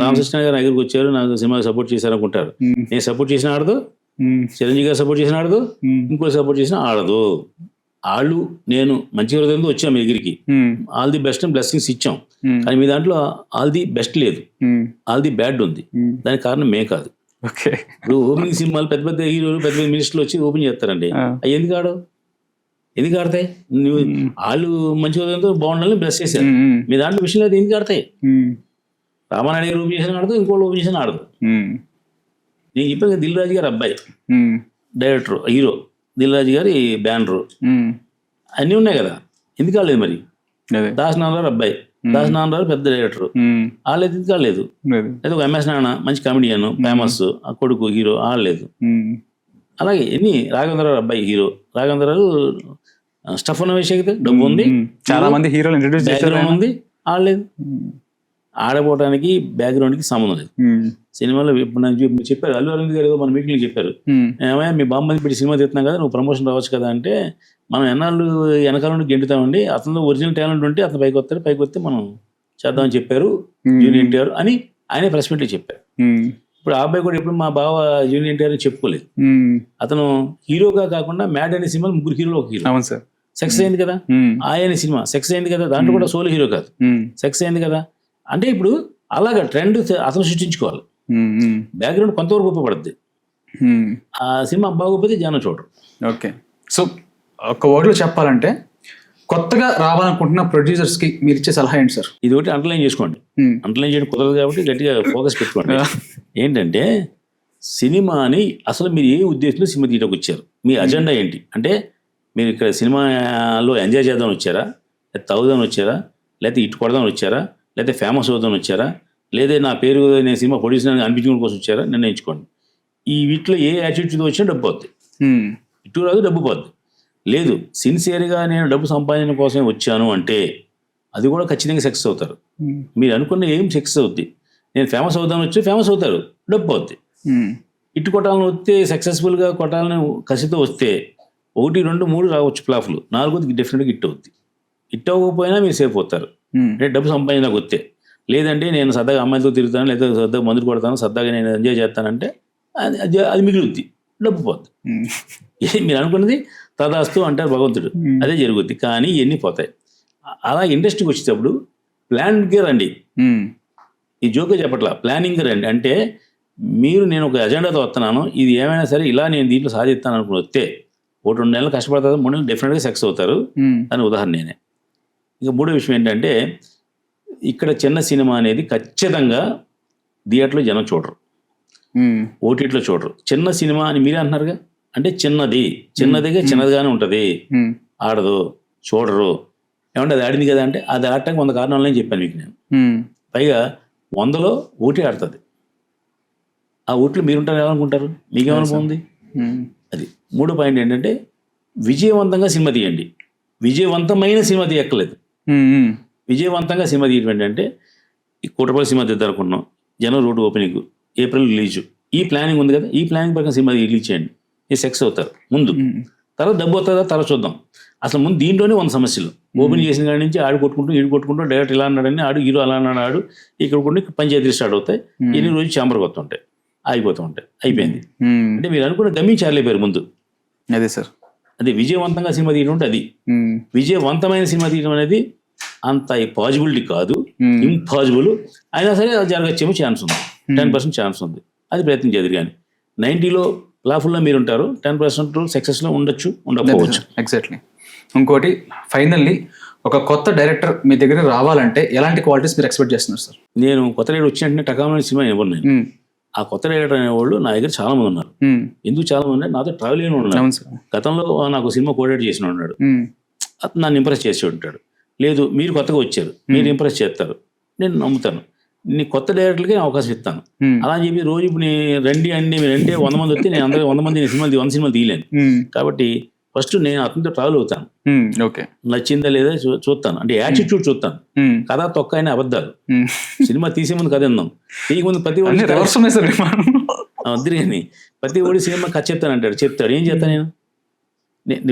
రామకృష్ణ గారు నా దగ్గరికి వచ్చారు, నాకు సినిమాకి సపోర్ట్ చేశారు అనుకుంటారు. నేను సపోర్ట్ చేసిన ఆడదు, చిరంజీవి గారు సపోర్ట్ చేసిన ఆడదు, ఇంకోటి సపోర్ట్ చేసిన ఆడదు. వాళ్ళు నేను మంచి హృదయంతో వచ్చాం మీ దగ్గరికి, ఆల్ ది బెస్ట్ బ్లెస్సింగ్స్ ఇచ్చాం. కానీ మీ దాంట్లో ఆల్ ది బెస్ట్ లేదు, ఆల్ ది బ్యాడ్ ఉంది. దానికి కారణం మే కాదు. ఓకే. ఇప్పుడు ఓపెనింగ్ సినిమాలు పెద్ద పెద్ద హీరోలు పెద్ద పెద్ద మినిస్టర్లు వచ్చి ఓపెన్ చేస్తారండి. అవి ఎందుకు ఆడతాయి? నువ్వు వాళ్ళు మంచి హృదయంతో బాగుండాలని బ్లెస్ చేశారు. మీ దాంట్లో విషయం లేదు, ఎందుకు ఆడతాయి? రామానాయుడు గారు ఓపెన్ చేసిన ఆడదు, ఇంకోళ్ళు ఓపెన్ చేసిన ఆడదు. నేను చెప్పాను కదా, దిల్ రాజు గారు అబ్బాయి డైరెక్టర్, హీరో దిల్ రాజు గారి బ్యానరు అన్నీ ఉన్నాయి కదా, ఎందుకు ఆడలేదు? మరి దాసనాథరావు అబ్బాయి, దాసనాథరావు పెద్ద డైరెక్టర్, ఆడలేదు, ఎందుకు ఆడలేదు? లేదా ఒక ఎంఎస్ నాన్న మంచి కామెడియన్ ఫేమస్, ఆ కొడుకు హీరో, ఆడలేదు. అలాగే ఎన్ని రాఘవేంద్రరావు అబ్బాయి హీరో, రాఘవేంద్రరావు స్టఫ్ ఉన్న విషయం అయితే డబ్బు ఉంది, చాలా మంది హీరోలు ఇంట్రడ్యూస్ చేశారు, ఉంది, ఆడలేదు. ఆడపోవడానికి బ్యాక్గ్రౌండ్కి సంబంధం లేదు. సినిమాలో ఇప్పుడు నాకు చెప్పారు, అల్లు అరవింద్ గారు ఏదో మన మీటింగ్లో చెప్పారు, ఏమయ్యా మీ బామ్మని పెట్టి సినిమా తీస్తున్నాం కదా, నువ్వు ప్రమోషన్ రావచ్చు కదా అంటే, మనం ఎన్నాళ్ళు వెనకాల నుండి గెంటుతామండి, అతను ఒరిజినల్ టాలెంట్ ఉంటే అతను పైకి వస్తాడు, పైకి వస్తే మనం చేద్దామని చెప్పారు జూనియర్ ఎన్టీఆర్ అని ఆయనే ప్రెస్ మీట్లో చెప్పారు. ఇప్పుడు ఆ అబ్బాయి కూడా ఎప్పుడు మా బావ జూనియర్ ఎన్టీఆర్ అని చెప్పుకోలేదు. అతను హీరోగా కాకుండా మ్యాడ్ అనే సినిమా 3 హీరోలు ఒక హీరో. అవును సార్. సక్సెస్ అయింది కదా, ఆయన సినిమా సక్సెస్ అయింది కదా, దాంట్లో కూడా సోలో హీరో కాదు, సక్సెస్ అయింది కదా. అంటే ఇప్పుడు అలాగా ట్రెండ్ అతను సృష్టించుకోవాలి. బ్యాక్గ్రౌండ్ కొంతవరకు ఉపయోగపడుద్ది. ఆ సినిమా బాగోకపోతే జనం చూడరు. ఓకే. సో ఒక వర్డ్లో చెప్పాలంటే, కొత్తగా రావాలనుకుంటున్న ప్రొడ్యూసర్స్కి మీరు ఇచ్చే సలహా ఏంటి సార్? ఇది ఒకటి అండర్లైన్ చేసుకోండి. అండర్లైన్ చేయడం కుదరదు కాబట్టి గట్టిగా ఫోకస్ పెట్టుకోండి. ఏంటంటే, సినిమాని అసలు మీరు ఏ ఉద్దేశంలో సినిమా తీయడానికి వచ్చారు, మీ అజెండా ఏంటి? అంటే మీరు ఇక్కడ సినిమాలో ఎంజాయ్ చేద్దామని వచ్చారా, లేకపోతే తాగుదామని వచ్చారా, లేకపోతే ఇటు కొడదామని వచ్చారా, లేకపోతే ఫేమస్ అవుదామని వచ్చారా, లేదా నా పేరు నేను సినిమా ప్రొడ్యూసర్ అనిపించుకోవడం కోసం వచ్చారా? నిర్ణయించుకోండి. ఈ వీటిలో ఏ యాటిట్యూడ్ వచ్చినా డబ్బు పోద్ది, ఇటు రాదు డబ్బు పోద్ది. లేదు సిన్సియర్గా నేను డబ్బు సంపాదన కోసమే వచ్చాను అంటే అది కూడా ఖచ్చితంగా సక్సెస్ అవుతారు. మీరు అనుకున్న ఏం సక్సెస్ అవుద్ది. నేను ఫేమస్ అవుదామని వచ్చి ఫేమస్ అవుతారు, డబ్బు అవుద్ది. ఇటు కొట్టాలని వస్తే, సక్సెస్ఫుల్గా కొట్టాలని కసితో వస్తే 1, 2, 3 రావచ్చు ఫ్లాప్లు, 4ది డెఫినెట్గా హిట్ అవుద్ది. హిట్ అవ్వకపోయినా మీరు సేఫ్ అవుతారు, అంటే డబ్బు సంపాదనకు వస్తే. లేదంటే నేను సరదాగా అమ్మాయిలతో తిరుగుతాను, లేదా సరదాగా మందులు కొడతాను, సరదాగా నేను ఎంజాయ్ చేస్తానంటే అది మిగులుద్ది, డబ్బు పోద్ది. మీరు అనుకున్నది తదాస్తు అంటారు భగవంతుడు, అదే జరుగుద్ది. కానీ ఇవన్నీ పోతాయి. అలా ఇండస్ట్రీకి వచ్చేటప్పుడు ప్లాన్గా రండి. ఈ జోకే చెప్పట్లా, ప్లానింగ్గా రండి. అంటే మీరు నేను ఒక అజెండాతో వస్తున్నాను, ఇది ఏమైనా సరే ఇలా నేను దీంట్లో సాధిస్తాను అనుకుని వస్తే 1-2 నెలలు కష్టపడతారు, 3 నెలలు డెఫినెట్గా సక్సెస్ అవుతారు. అని ఉదాహరణ నేనే. ఇక మూడో విషయం ఏంటంటే, ఇక్కడ చిన్న సినిమా అనేది ఖచ్చితంగా థియేటర్లో జనం చూడరు, ఓటీటీలో చూడరు. చిన్న సినిమా అని మీరే అంటున్నారుగా, అంటే చిన్నదిగా చిన్నదిగానే ఉంటుంది, ఆడదు, చూడరు. ఏమంటే అది ఆడింది కదా అంటే, అది ఆడటానికి 100 కారణాలని చెప్పాను మీకు నేను. పైగా 100లో ఓటీ ఆడుతుంది. ఆ ఓట్లు మీరుంటారు ఏమనుకుంటారు, మీకేమనుకుంది? అది మూడో పాయింట్ ఏంటంటే, విజయవంతంగా సినిమా తీయండి. విజయవంతమైన సినిమా తీయక్కర్లేదు, విజయవంతంగా సినిమా తీయటం ఏంటంటే, ఈ కోటపల్లి సినిమా తీద్దామనుకుంటున్నాం, జనవరి 1 ఓపెనింగ్, ఏప్రిల్ రిలీజు, ఈ ప్లానింగ్ ఉంది కదా, ఈ ప్లానింగ్ ప్రకారం సినిమా రిలీజ్ చేయండి. ఈ సక్సెస్ అవుతారు ముందు, తర్వాత డబ్బు అవుతుందా తర్వాత చూద్దాం. అసలు ముందు దీంట్లోనే 100 సమస్యలు. ఓపెన్ చేసిన కాడి నుంచి ఆడు కొట్టుకుంటూ ఈడు కొట్టుకుంటూ, డైరెక్ట్ ఇలా అన్నాడని, ఆడు హీరో అలా అన్నాడు, ఆడు ఇక్కడ కొన్ని పంచాయతీలు స్టార్ట్ అవుతాయి, ఎన్ని రోజులు చాంబర్కి వస్తుంటాయి, ఆగిపోతూ ఉంటాయి, అయిపోయింది. అంటే మీరు అనుకున్న గమ్యం చేరలేపారు ముందు. అదే సార్, అదే విజయవంతంగా సినిమా తీయడం అంటే అది. విజయవంతమైన సినిమా తీయడం అనేది అంత పాజిబిలిటీ కాదు, ఇంపాసిబుల్. అయినా సరే అది జరగచ్చేమో ఛాన్స్ ఉంది, 10% ఛాన్స్ ఉంది. అది ప్రయత్నం చేయదు. కానీ 90లో ప్లాఫుల్లో మీరు ఉంటారు, 10% సక్సెస్లో ఉండొచ్చు, ఉండకపోవచ్చు. ఎగ్జాక్ట్లీ. ఇంకోటి ఫైనల్లీ ఒక కొత్త డైరెక్టర్ మీ దగ్గర రావాలంటే ఎలాంటి క్వాలిటీస్ మీరు ఎక్స్పెక్ట్ చేస్తున్నారు సార్? నేను కొత్త డైరెక్టర్ వచ్చినట్టు టకామైన సినిమా ఇవ్వను నేను. ఆ కొత్త డైరెక్టర్ అనేవాళ్ళు నా దగ్గర చాలా మంది ఉన్నారు. ఎందుకు చాలా మంది అంటే నాతో ట్రావెల్ అయిన ఉన్నారు. గతంలో నాకు సినిమా కోఆర్డినేట్ చేసిన ఉన్నాడు, అతను నన్ను ఇంప్రెస్ చేసి ఉంటాడు. లేదు మీరు కొత్తగా వచ్చారు, మీరు ఇంప్రెస్ చేస్తారు, నేను నమ్ముతాను. నీ కొత్త డైరెక్టర్కి అవకాశం ఇస్తాను. అలా అని చెప్పి రోజు ఇప్పుడు రండి అండి మీరు అంటే 100 మంది వస్తే నేను అందరూ 100 మంది సినిమాలు 100 సినిమాలు తీయలేను. కాబట్టి ఫస్ట్ నేను అతనితో ట్రావెల్ అవుతాను. ఓకే, నచ్చిందా లేదా చూస్తాను, అంటే యాటిట్యూడ్ చూస్తాను. కథ తొక్క అయినా అబద్ధాలు. సినిమా తీసే ముందు కథ విందాం, తీయ ముందు ప్రతి ఒక్కరి ప్రతి ఒడి సినిమా కథ చెప్తానంటాడు. చెప్తాడు, ఏం చేస్తాను నేను?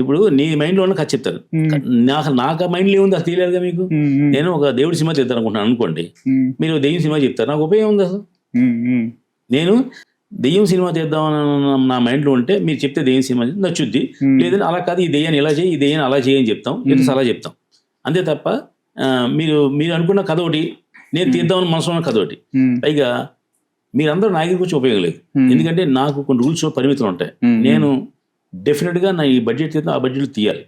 ఇప్పుడు నీ మైండ్లో ఉన్న కథ చెప్తారు, నాకు ఆ మైండ్లో ఏముంది అది తెలియదుగా మీకు. నేను ఒక దేవుడి సినిమా చెప్తాను అనుకుంటున్నాను అనుకోండి, మీరు దెయ్యం సినిమా చెప్తారు, నాకు ఉపయోగం ఉంది అసలు? నేను దెయ్యం సినిమా చేద్దామని నా మైండ్లో ఉంటే మీరు చెప్తే దెయ్యం సినిమా నచ్చుద్ది, లేదంటే అలా కాదు ఈ దెయ్యాన్ని ఇలా చేయి, ఈ దెయ్యాన్ని అలా చేయని చెప్తాం, లేదా అలా చెప్తాం. అంతే తప్ప మీరు అనుకున్న కథ ఒకటి, నేను తీద్దామని మనసులో ఉన్న కథ ఒకటి. పైగా మీరందరూ నా దగ్గరికి వచ్చి ఉపయోగం లేదు, ఎందుకంటే నాకు కొన్ని రూల్స్ పరిమితులు ఉంటాయి. నేను డెఫినెట్గా నా ఈ బడ్జెట్ తీద్దాం, ఆ బడ్జెట్ తీయాలి.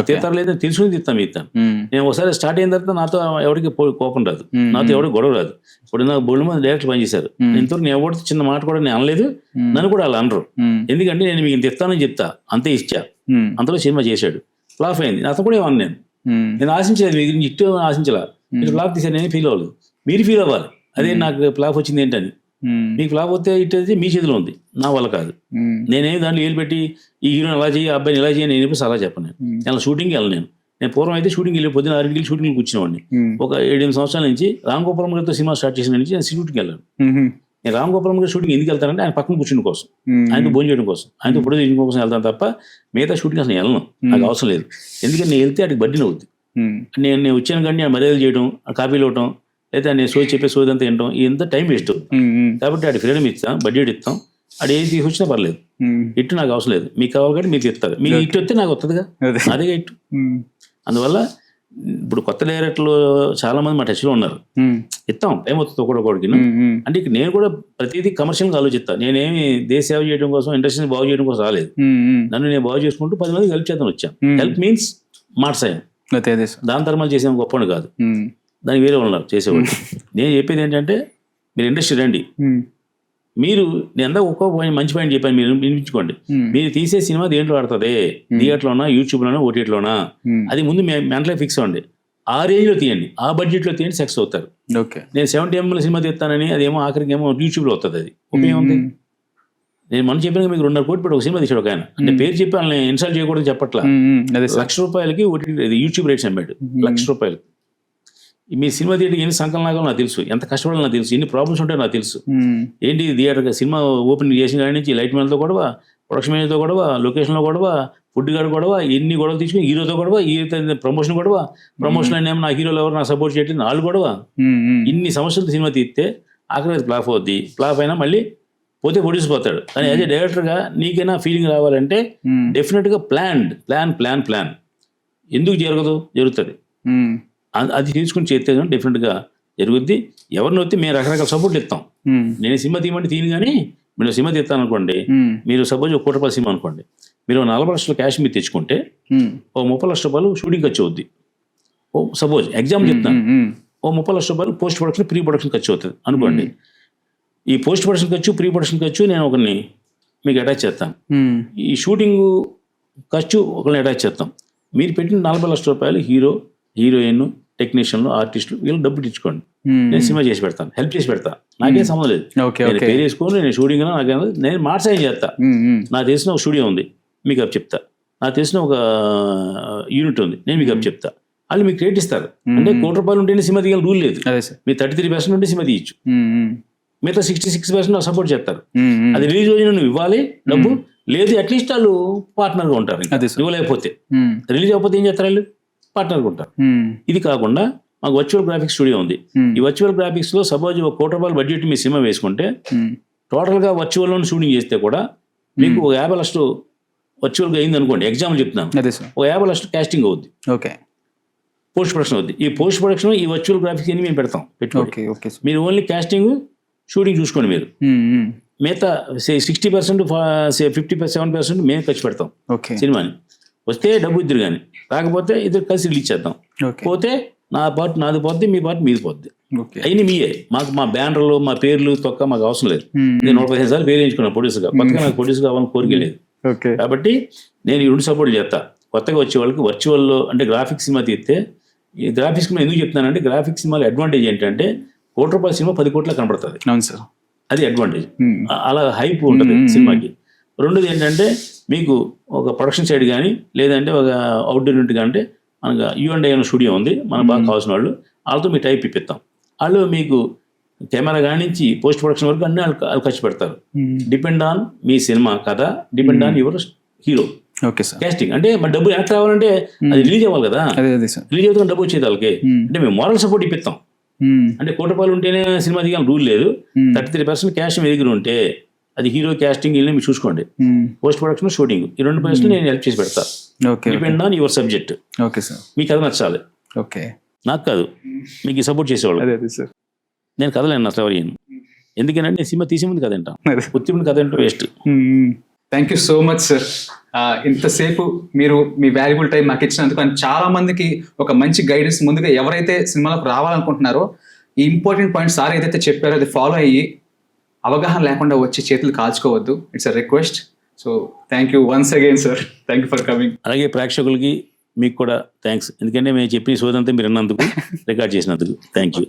తీస్తారు లేదా తెలుసుకుని తీస్తాను ఇస్తాను. నేను ఒకసారి స్టార్ట్ అయిన తర్వాత నాతో ఎవరికి కోపం రాదు, నాతో ఎవరికి గొడవ రాదు. ఇప్పుడు నాకు బోల్డ్ మంది డైరెక్టర్ పనిచేశారు, ఇంతవరకు నేను ఎవరికి చిన్న మాట కూడా నేను అనలేదు, నన్ను కూడా అలా అనరు. ఎందుకంటే నేను మీకు ఇంత ఇస్తానని చెప్తా, అంతే ఇచ్చా. అంతలో సినిమా చేశాడు, ఫ్లాప్ అయింది, అతను కూడా ఏమన్నా నేను ఆశించలేదు, మీ గురించి ఇట్టు ఆశించలా. మీరు ఫ్లాప్ తీసారు, నేను ఫీల్ అవ్వలేదు, మీరు ఫీల్ అవ్వాలి. అదే నాకు ఫ్లాప్ వచ్చింది ఏంటని. మీకు ఫ్లాప్ వస్తే ఇట్టేది మీ చేతిలో ఉంది, నా వల్ల కాదు. నేనేమి దాంట్లో ఏలు పెట్టి ఈ హీరోని అలా చేయి, అబ్బాయిని ఇలా చేయి, నేను చెప్పేసి అలా చెప్పను. నేను షూటింగ్కి వెళ్ళను. నేను పూర్వం అయితే షూటింగ్ వెళ్ళి పొద్దున 6 షూటింగ్కి కూర్చునేవాడిని. ఒక 7-8 సంవత్సరాల నుంచి రామ్ గోపాలం గారితో సినిమా స్టార్ట్ చేసిన నుంచి నేను షూటింగ్కి వెళ్ళాను. నేను రామ్ గోపాలం గారి షూటింగ్ ఎందుకు వెళ్తానంటే ఆయన పక్కన కూర్చుని కోసం, ఆయనతో భోజనం చేయడం కోసం, ఆయనతో ఫోటో తీయడం కోసం వెళ్తాను తప్ప మిగతా షూటింగ్ అసలు వెళ్ళను, నాకు అవసరం లేదు. ఎందుకంటే నేను వెళ్తే అడిగి బడ్డీని అవుద్ది. నేను వచ్చాను కానీ నేను మర్యాదలు చేయడం, కాపీలు ఇవ్వటం, లేదా నేను సోది చెప్పే సోది అంతా వినటం, ఇంత టైం వేస్ట్ అవుతుంది. కాబట్టి ఆడి ఫ్రీడమ్ ఇస్తాం, బడ్జెట్ ఇస్తాం, ఆడు ఏది తీసుకొచ్చినా పర్లేదు, ఇట్టు నాకు అవసరం లేదు. మీకు కావాలి కాబట్టి మీకు ఇస్తారు, మీకు ఇట్టు వస్తే నాకు వస్తుందిగా, అదేగా ఇట్టు. అందువల్ల ఇప్పుడు కొత్త డైరెక్టర్లు చాలా మంది మా టచ్లో ఉన్నారు, ఇస్తాం, టైం వస్తుంది ఒకటికి. అంటే ఇక నేను కూడా ప్రతిదీ కమర్షియల్గా ఆలోచిస్తాను. నేనేమి దేశ సేవ చేయడం కోసం, ఇండస్ట్రీని బాగు చేయడం కోసం రాలేదు. నన్ను నేను బాగు చేసుకుంటూ 10 మందికి హెల్ప్ చేద్దాం వచ్చాను. హెల్ప్ మీన్స్ మాట సాయం, దాని ధర్మాలు చేసే గొప్పని కాదు, దానికి వేరే ఉన్నారు చేసేవాళ్ళు. నేను చెప్పేది ఏంటంటే మీరు ఇండస్ట్రీ రండి, మీరు నేను ఒక్కో మంచి పాయింట్ చెప్పాను, మీరు వినిపించుకోండి. మీరు తీసే సినిమా దేంట్లో ఆడుతుంది, థియేటర్లోనా, యూట్యూబ్లోనా, ఓటీటీలోనా, అది ముందు మెంటలే ఫిక్స్ అవ్వండి. ఆ రేంజ్లో తీయండి, ఆ బడ్జెట్లో తీయండి, సక్సెస్ అవుతారు. నేను 70 mm సినిమా తీస్తానని అదేమో ఆఖరికి ఏమో యూట్యూబ్లో వస్తుంది, అది ఉపయోగం ఉంది. నేను మనం చెప్పిన మీకు 2.5 కోట్లు పెట్టి ఒక సినిమా తీసాడు ఒక ఆయన, అంటే పేరు చెప్పి వాళ్ళని ఇన్స్టాల్ చేయకూడదు చెప్పట్లా. ₹1,00,000 ఓటీటీ యూట్యూబ్ రేట్స్ అమ్మాడు, ₹1,00,000. మీ సినిమా థియేటర్కి ఎన్ని సంకలనాలు నాకు తెలుసు, ఎంత కష్టపడాలో నాకు తెలుసు, ఎన్ని ప్రాబ్లమ్స్ ఉంటాయో నాకు తెలుసు. ఏంటి థియేటర్గా సినిమా ఓపెన్ చేసిన కాడి నుంచి లైట్ మ్యాన్తో గొడవ, ప్రొడక్షన్ మేనేజర్తో గొడవ, లొకేషన్లో గొడవ, ఫుడ్ గార్డ్ గొడవ, ఎన్ని గొడవలు తీసుకుని, హీరోతో గొడవ, హీరో ప్రమోషన్ గొడవ, ప్రమోషన్ అయినా నా హీరోలు ఎవరు నాకు సపోర్ట్ చేయట్లేదు, వాళ్ళు గొడవ. ఇన్ని సమస్యలతో సినిమా తీస్తే ఆఖరి అది ఫ్లాప్ అవుద్ది. ఫ్లాప్ అయినా మళ్ళీ పోతే పొడిసిపోతాడు. కానీ యాజ్ ఏ డైరెక్టర్గా నీకైనా ఫీలింగ్ రావాలంటే డెఫినెట్గా ప్లాన్ ఎందుకు జరగదు, జరుగుతుంది. అది తీసుకుని చేస్తే డెఫినెట్గా జరుగుద్ది. ఎవరిని వస్తే మేము రకరకాల సపోర్ట్ ఇస్తాం. నేను సినిమా తీయమంటే తీను, కానీ మీరు సినిమా తీస్తాను అనుకోండి, మీరు సపోజ్ ₹1 కోటి సినిమా అనుకోండి, మీరు 40 లక్షల క్యాష్ మీరు తెచ్చుకుంటే ఓ ₹30 లక్షలు షూటింగ్ ఖర్చు అవుద్ది. ఓ సపోజ్ ఎగ్జాంపుల్ చెప్తాను, ఓ ₹30 లక్షలు పోస్ట్ ప్రొడక్షన్, ప్రీ ప్రొడక్షన్ ఖర్చు అవుతుంది అనుకోండి. ఈ పోస్ట్ ప్రొడక్షన్ ఖర్చు, ప్రీ ప్రొడక్షన్ ఖర్చు నేను ఒకరిని మీకు అటాచ్ చేస్తాను. ఈ షూటింగ్ ఖర్చు ఒకరిని అటాచ్ చేస్తాం. మీరు పెట్టిన ₹40 లక్షల హీరో, హీరోయిన్, టెక్నీషియన్లు, ఆర్టిస్టులు వీళ్ళు డబ్బులు ఇచ్చుకోండి, నేను సినిమా చేసి పెడతాను, హెల్ప్ చేసి పెడతా, నాకేం సంబంధం లేదు. నేను పేరు వేసుకొని నేను షూటింగ్ నాకేం, నేను మార్చాయం చేస్తా. నాకు తెలిసిన ఒక స్టూడియో ఉంది, మీకు అప్ చెప్తా. నాకు తెలిసిన ఒక యూనిట్ ఉంది, నేను మీకు అప్ చెప్తా. వాళ్ళు మీకు క్రెడిట్ ఇస్తారు. అంటే ₹1 ఉంటేనే సినిమా తీయాలి రూల్ లేదు. మీరు 33% ఉంటే సినిమా తీయచ్చు, మిగతా 66% సపోర్ట్ చేస్తారు. అది రిలీజ్ రోజున నువ్వు ఇవ్వాలి డబ్బు, లేదు అట్లీస్ట్ వాళ్ళు పార్ట్నర్గా ఉంటారు. ఇవ్వలేకపోతే, రిలీజ్ అయిపోతే ఏం చేస్తారు, వాళ్ళు పార్ట్నర్గా ఉంటారు. ఇది కాకుండా మాకు వర్చువల్ గ్రాఫిక్స్ స్టూడియో ఉంది. ఈ వర్చువల్ గ్రాఫిక్స్ లో సపోజ్ ₹1 కోటి బడ్జెట్ మీ సినిమా వేసుకుంటే టోటల్ గా వర్చువల్ లో షూటింగ్ చేస్తే కూడా మీకు 50 లక్షలు వర్చువల్ గా అయింది అనుకోండి, ఎగ్జాంపుల్ చెప్తున్నాను, ఒక 50 లక్షలు కాస్టింగ్ అవుద్ది. ఓకే, పోస్ట్ ప్రొడక్షన్ అవుద్ది. ఈ పోస్ట్ ప్రొడక్షన్ ఈ వర్చువల్ గ్రాఫిక్స్ అన్ని మేము పెడతాం పెట్టుకోండి. Okay okay sir. మీరు ఓన్లీ కాస్టింగ్ షూటింగ్ చూసుకోండి. మీరు మిగతా 60% 57% మేము ఖర్చు పెడతాం ఓకే సినిమాని. వస్తే డబ్బు ఇద్దరు, కానీ రాకపోతే ఇద్దరు కలిసి రిలీజ్ చేద్దాం. ఓకే పోతే నా పార్ట్ నాది పోద్ది, మీ పార్ట్ మీది పోద్ది. ఓకే. అయినా మీయే. మాకు మా బ్యానర్లు మా పేర్లు తొక్క మాకు అవసరం లేదు. నేను 115 సార్లు పేరు వేయించుకున్నాను ప్రొడ్యూసర్గా. కొత్తగా నాకు ప్రొడ్యూసర్ కావాలని కోరిక లేదు. ఓకే. కాబట్టి నేను ఈ 2 సపోర్ట్లు చేస్తా. కొత్తగా వచ్చే వాళ్ళకి వర్చువల్లో అంటే గ్రాఫిక్స్ సినిమా తీస్తే, ఈ గ్రాఫిక్స్ సినిమా ఎందుకు చెప్తున్నానంటే, గ్రాఫిక్స్ సినిమాలో అడ్వాంటేజ్ ఏంటంటే ₹1 కోట్ల సినిమా 10 కోట్ల కనబడుతుంది. అవును సార్. అది అడ్వాంటేజ్. అలా హైప్ ఉంటుంది సినిమాకి. రెండోది ఏంటంటే, మీకు ఒక ప్రొడక్షన్ సైడ్ కానీ లేదంటే ఒక అవుట్డోర్ యూనిట్ కానీ, మనకు U&I అనే స్టూడియో ఉంది, మనకు బాగా కావాల్సిన వాళ్ళు, వాళ్ళతో మీ టైప్ ఇప్పిస్తాం. వాళ్ళు మీకు కెమెరా కానించి పోస్ట్ ప్రొడక్షన్ వరకు అన్ని వాళ్ళు ఖర్చు పెడతారు. డిపెండ్ ఆన్ మీ సినిమా కథ, depend on your hero. Okay sir. Casting అంటే మన డబ్బులు ఎంత రావాలంటే అది రిలీజ్ అవ్వాలి కదా. అదే సార్. రిలీజ్ అవుతున్న డబ్బు వచ్చేది వాళ్ళకి. అంటే మేము మోరల్ సపోర్ట్ ఇప్పిస్తాం. అంటే ₹1 ఉంటేనే సినిమా దిగాలి రూల్ లేదు. 33% క్యాష్ మీ దగ్గర ఉంటే అది హీరో క్యాస్టింగ్ వెళ్ళి మీరు చూసుకోండి. పోస్ట్ ప్రొడక్షన్ షూటింగ్ ఈ 2% నేను హెల్ప్ చేసి పెడతా. Okay. Depend on your subject. Okay sir. మీ కథ నచ్చాలి. ఓకే. నాకు కాదు, మీకు సపోర్ట్ చేసేవాళ్ళు. అదే సార్. నేను కథలేను అసలు ఎవరు. ఎందుకంటే నేను సినిమా తీసే ముందు కథ ఏంటా, ఉత్తి ముందు కథ ఏంటో waste. Thank you so much sir. ఇంతసేపు మీరు మీ వాల్యుబుల్ టైం మాకు ఇచ్చినందుకు, అండ్ చాలా మందికి ఒక మంచి గైడెన్స్, ముందుగా ఎవరైతే సినిమాలకు రావాలనుకుంటున్నారో ఈ ఇంపార్టెంట్ పాయింట్స్ సార్ ఏదైతే చెప్పారో అది ఫాలో అయ్యి అవగాహన లేకుండా వచ్చి చేతులు కాల్చుకోవద్దు. It's a request. So thank you once again sir. Thank you for coming. అలాగే ప్రేక్షకులకి మీకు కూడా థ్యాంక్స్. ఎందుకంటే మేము చెప్పిన సోదంతా మీరు అన్నందుకు, రికార్డ్ చేసినందుకు థ్యాంక్ యూ.